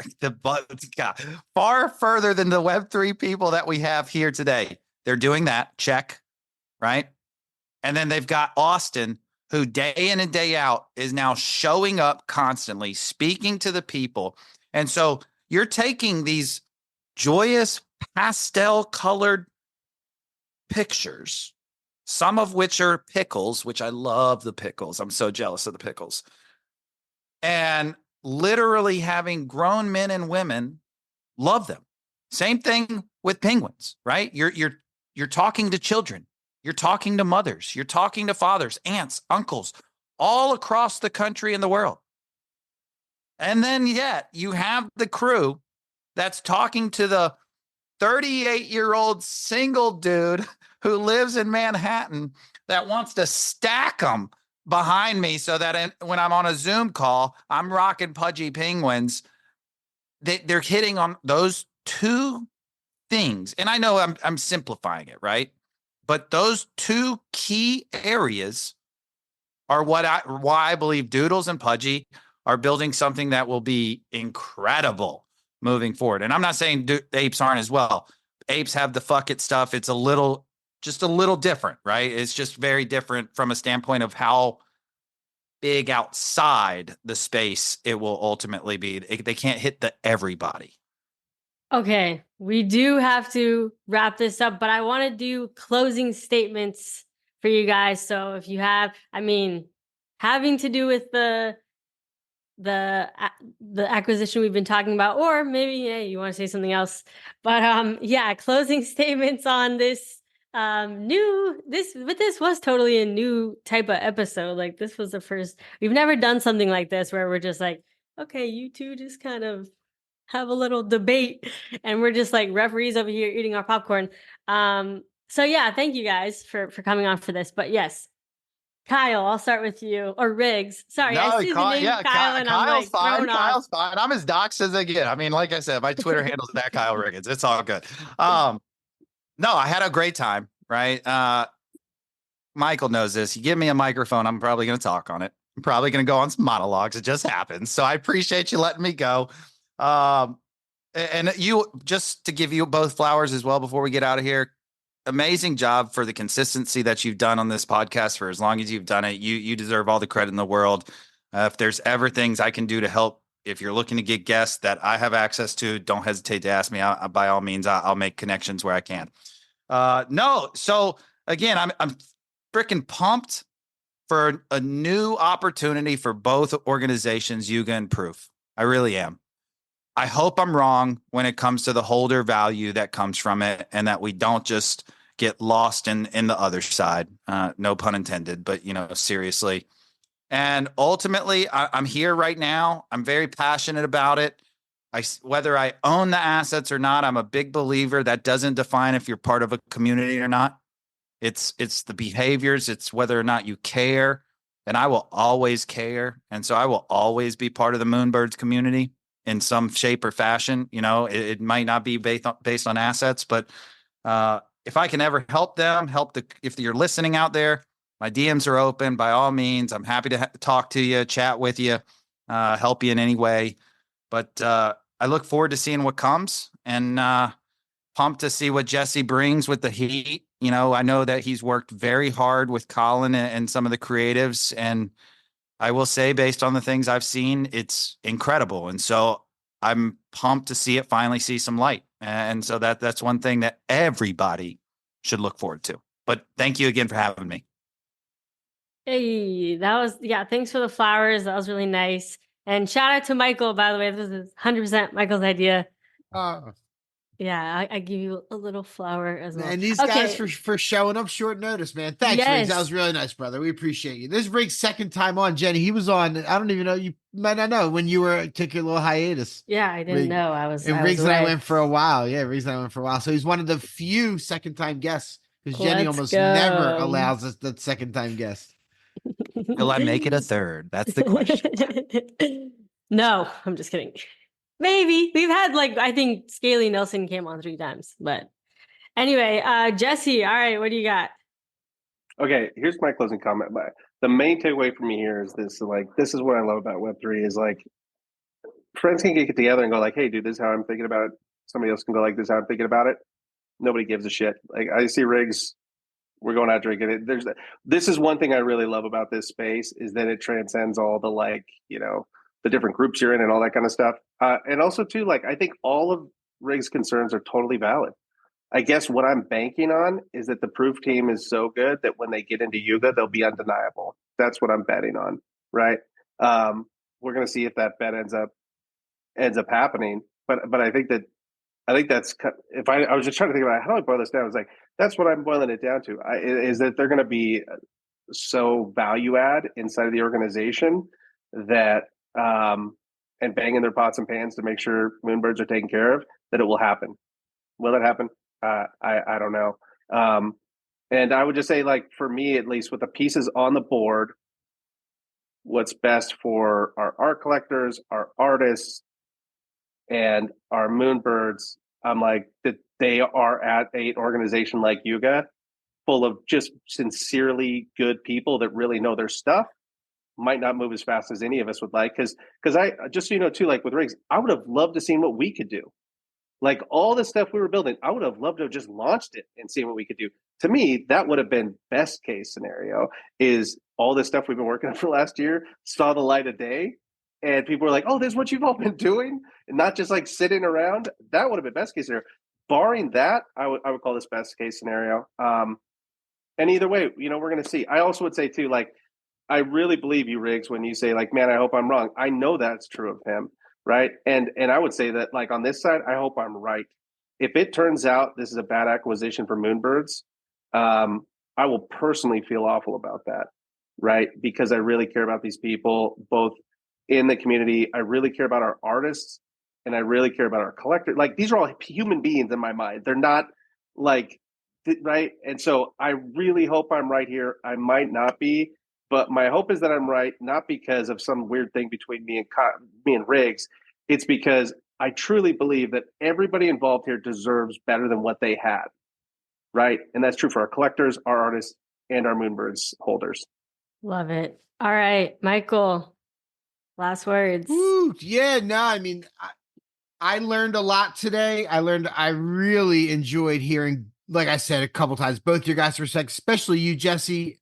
further than the Web3 people that we have here today. They're doing that. Check. Right. And then they've got Austin, who day in and day out is now showing up constantly, speaking to the people. And so you're taking these joyous pastel colored pictures, some of which are pickles, which I love the pickles. I'm so jealous of the pickles. And literally having grown men and women love them. Same thing with penguins, right? You're talking to children. You're talking to mothers. You're talking to fathers, aunts, uncles, all across the country and the world. And then yet you have the crew that's talking to the 38-year-old single dude who lives in Manhattan that wants to stack them behind me so that when I'm on a Zoom call, I'm rocking Pudgy penguins. They're hitting on those two things. And I know I'm simplifying it, right? But those two key areas are why I believe Doodles and Pudgy are building something that will be incredible moving forward. And I'm not saying apes aren't as well. Apes have the fuck it stuff. It's just a little different, right? It's just very different from a standpoint of how big outside the space it will ultimately be. They can't hit everybody. Okay, we do have to wrap this up, but I want to do closing statements for you guys. So if you have, having to do with the acquisition we've been talking about, or maybe you want to say something else, but closing statements on this this was totally a new type of episode. Like, this was the first, we've never done something like this where we're just like, okay, you two just kind of have a little debate and we're just like referees over here eating our popcorn. So yeah, thank you guys for coming on for this. But yes, Kyle, I'll start with you, or Riggs. Sorry, I see the name Kyle, and Kyle's I'm like, Kyle's fine. I'm as doxxed as they get. I mean, like I said, my Twitter handle's that Kyle Riggins. It's all good. No, I had a great time, right? Michael knows this. You give me a microphone, I'm probably going to talk on it. I'm probably going to go on some monologues. It just happens. So I appreciate you letting me go. And you, just to give you both flowers as well before we get out of here, amazing job for the consistency that you've done on this podcast for as long as you've done it. You deserve all the credit in the world. If there's ever things I can do to help, if you're looking to get guests that I have access to, don't hesitate to ask me. By all means, I'll make connections where I can. So again, I'm freaking pumped for a new opportunity for both organizations, Yuga and Proof. I really am. I hope I'm wrong when it comes to the holder value that comes from it, and that we don't just get lost in the other side. No pun intended, but seriously. And ultimately, I'm here right now. I'm very passionate about it. Whether I own the assets or not, I'm a big believer that doesn't define if you're part of a community or not. It's the behaviors. It's whether or not you care. And I will always care. And so I will always be part of the Moonbirds community in some shape or fashion. It might not be based on assets, but if I can ever help them, if you're listening out there, my DMs are open by all means. I'm happy to talk to you, chat with you, help you in any way. But I look forward to seeing what comes, and pumped to see what Jesse brings with the heat. I know that he's worked very hard with Colin and some of the creatives, and I will say, based on the things I've seen, it's incredible. And so I'm pumped to see it finally see some light. And so that's one thing that everybody should look forward to. But thank you again for having me. Hey, thanks for the flowers. That was really nice. And shout out to Michael, by the way. This is 100% Michael's idea. Yeah, I give you a little flower as well. And these guys for showing up short notice, man. Thanks, Riggs. That was really nice, brother. We appreciate you. This is Riggs' second time on, Jenny. He was on, I don't even know, you might not know, when you were taking a little hiatus. Yeah, I didn't know. And Riggs and I went for a while. Yeah, Riggs and I went for a while. So he's one of the few second-time guests, because Jenny almost never allows us the second-time guest. Will I make it a third? That's the question. No, I'm just kidding. Maybe. We've had I think Scaly Nelson came on 3 times. But anyway, Jesse, all right, what do you got? Okay, here's my closing comment. The main takeaway for me here is this: this is what I love about Web3 is friends can get together and go hey, dude, this is how I'm thinking about it. Somebody else can go this is how I'm thinking about it. Nobody gives a shit. I see Riggs, we're going out drinking it. This is one thing I really love about this space is that it transcends all the the different groups you're in and all that kind of stuff. And also too, I think all of Riggs' concerns are totally valid. I guess what I'm banking on is that the Proof team is so good that when they get into Yuga, they'll be undeniable. That's what I'm betting on, right? We're going to see if that bet ends up happening. But I think that's if I was just trying to think about how do I boil this down. It's that's what I'm boiling it down to. Is that they're going to be so value add inside of the organization that and banging their pots and pans to make sure Moonbirds are taken care of, that it will happen. Will it happen? I don't know. And I would just say, for me, at least with the pieces on the board, what's best for our art collectors, our artists, and our Moonbirds, I'm that they are at an organization like Yuga, full of just sincerely good people that really know their stuff, might not move as fast as any of us would like. Because I, just so you know too, with Riggs, I would have loved to see what we could do. All the stuff we were building, I would have loved to have just launched it and seen what we could do. To me, that would have been best case scenario, is all this stuff we've been working on for last year saw the light of day. And people were oh, this is what you've all been doing, and not just sitting around. That would have been best case scenario. Barring that, I would call this best case scenario. And either way, we're going to see. I also would say too, I really believe you, Riggs, when you say man, I hope I'm wrong. I know that's true of him, right? And I would say that on this side, I hope I'm right. If it turns out this is a bad acquisition for Moonbirds, I will personally feel awful about that, right? Because I really care about these people, both in the community. I really care about our artists, and I really care about our collectors. These are all human beings in my mind. They're not right. And so I really hope I'm right here. I might not be, but my hope is that I'm right, not because of some weird thing between me and Riggs. It's because I truly believe that everybody involved here deserves better than what they had, right? And that's true for our collectors, our artists, and our Moonbirds holders. Love it. All right, Michael, last words. Ooh, yeah, no, I mean, I learned a lot today. I really enjoyed hearing, like I said a couple times, both your guys' perspectives, especially you, Jesse.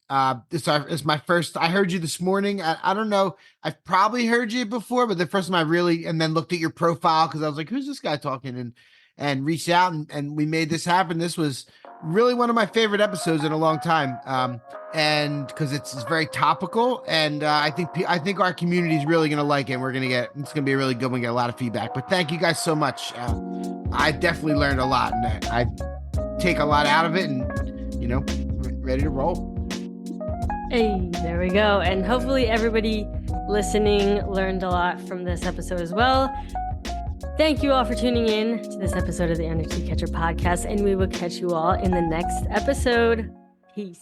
This is my first. I heard you this morning. I don't know. I've probably heard you before, but the first time I really, and then looked at your profile because I was who's this guy talking? And reached out and we made this happen. This was really one of my favorite episodes in a long time. And because it's very topical, and I think our community is really going to like it. And it's going to be a really good one. Get a lot of feedback. But thank you guys so much. I definitely learned a lot, and I take a lot out of it, and ready to roll. Hey, there we go. And hopefully everybody listening learned a lot from this episode as well. Thank you all for tuning in to this episode of the NFT Catcher podcast, and we will catch you all in the next episode. Peace.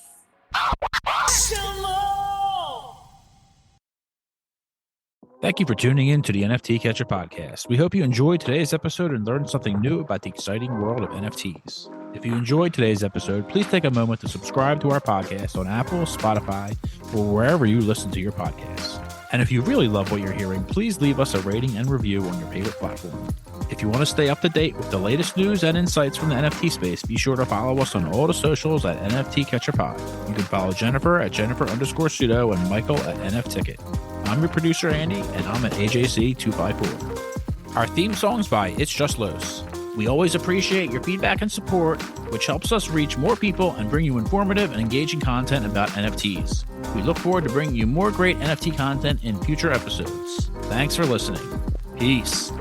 Thank you for tuning in to the NFT Catcher podcast. We hope you enjoyed today's episode and learned something new about the exciting world of NFTs. If you enjoyed today's episode, please take a moment to subscribe to our podcast on Apple, Spotify, or wherever you listen to your podcasts. And if you really love what you're hearing, please leave us a rating and review on your favorite platform. If you want to stay up to date with the latest news and insights from the NFT space, be sure to follow us on all the socials at NFT Catcher Pod. You can follow Jennifer at Jennifer_pseudo and Michael at NFTicket. I'm your producer, Andy, and I'm at AJC254. Our theme song's by It's Just Los. We always appreciate your feedback and support, which helps us reach more people and bring you informative and engaging content about NFTs. We look forward to bringing you more great NFT content in future episodes. Thanks for listening. Peace.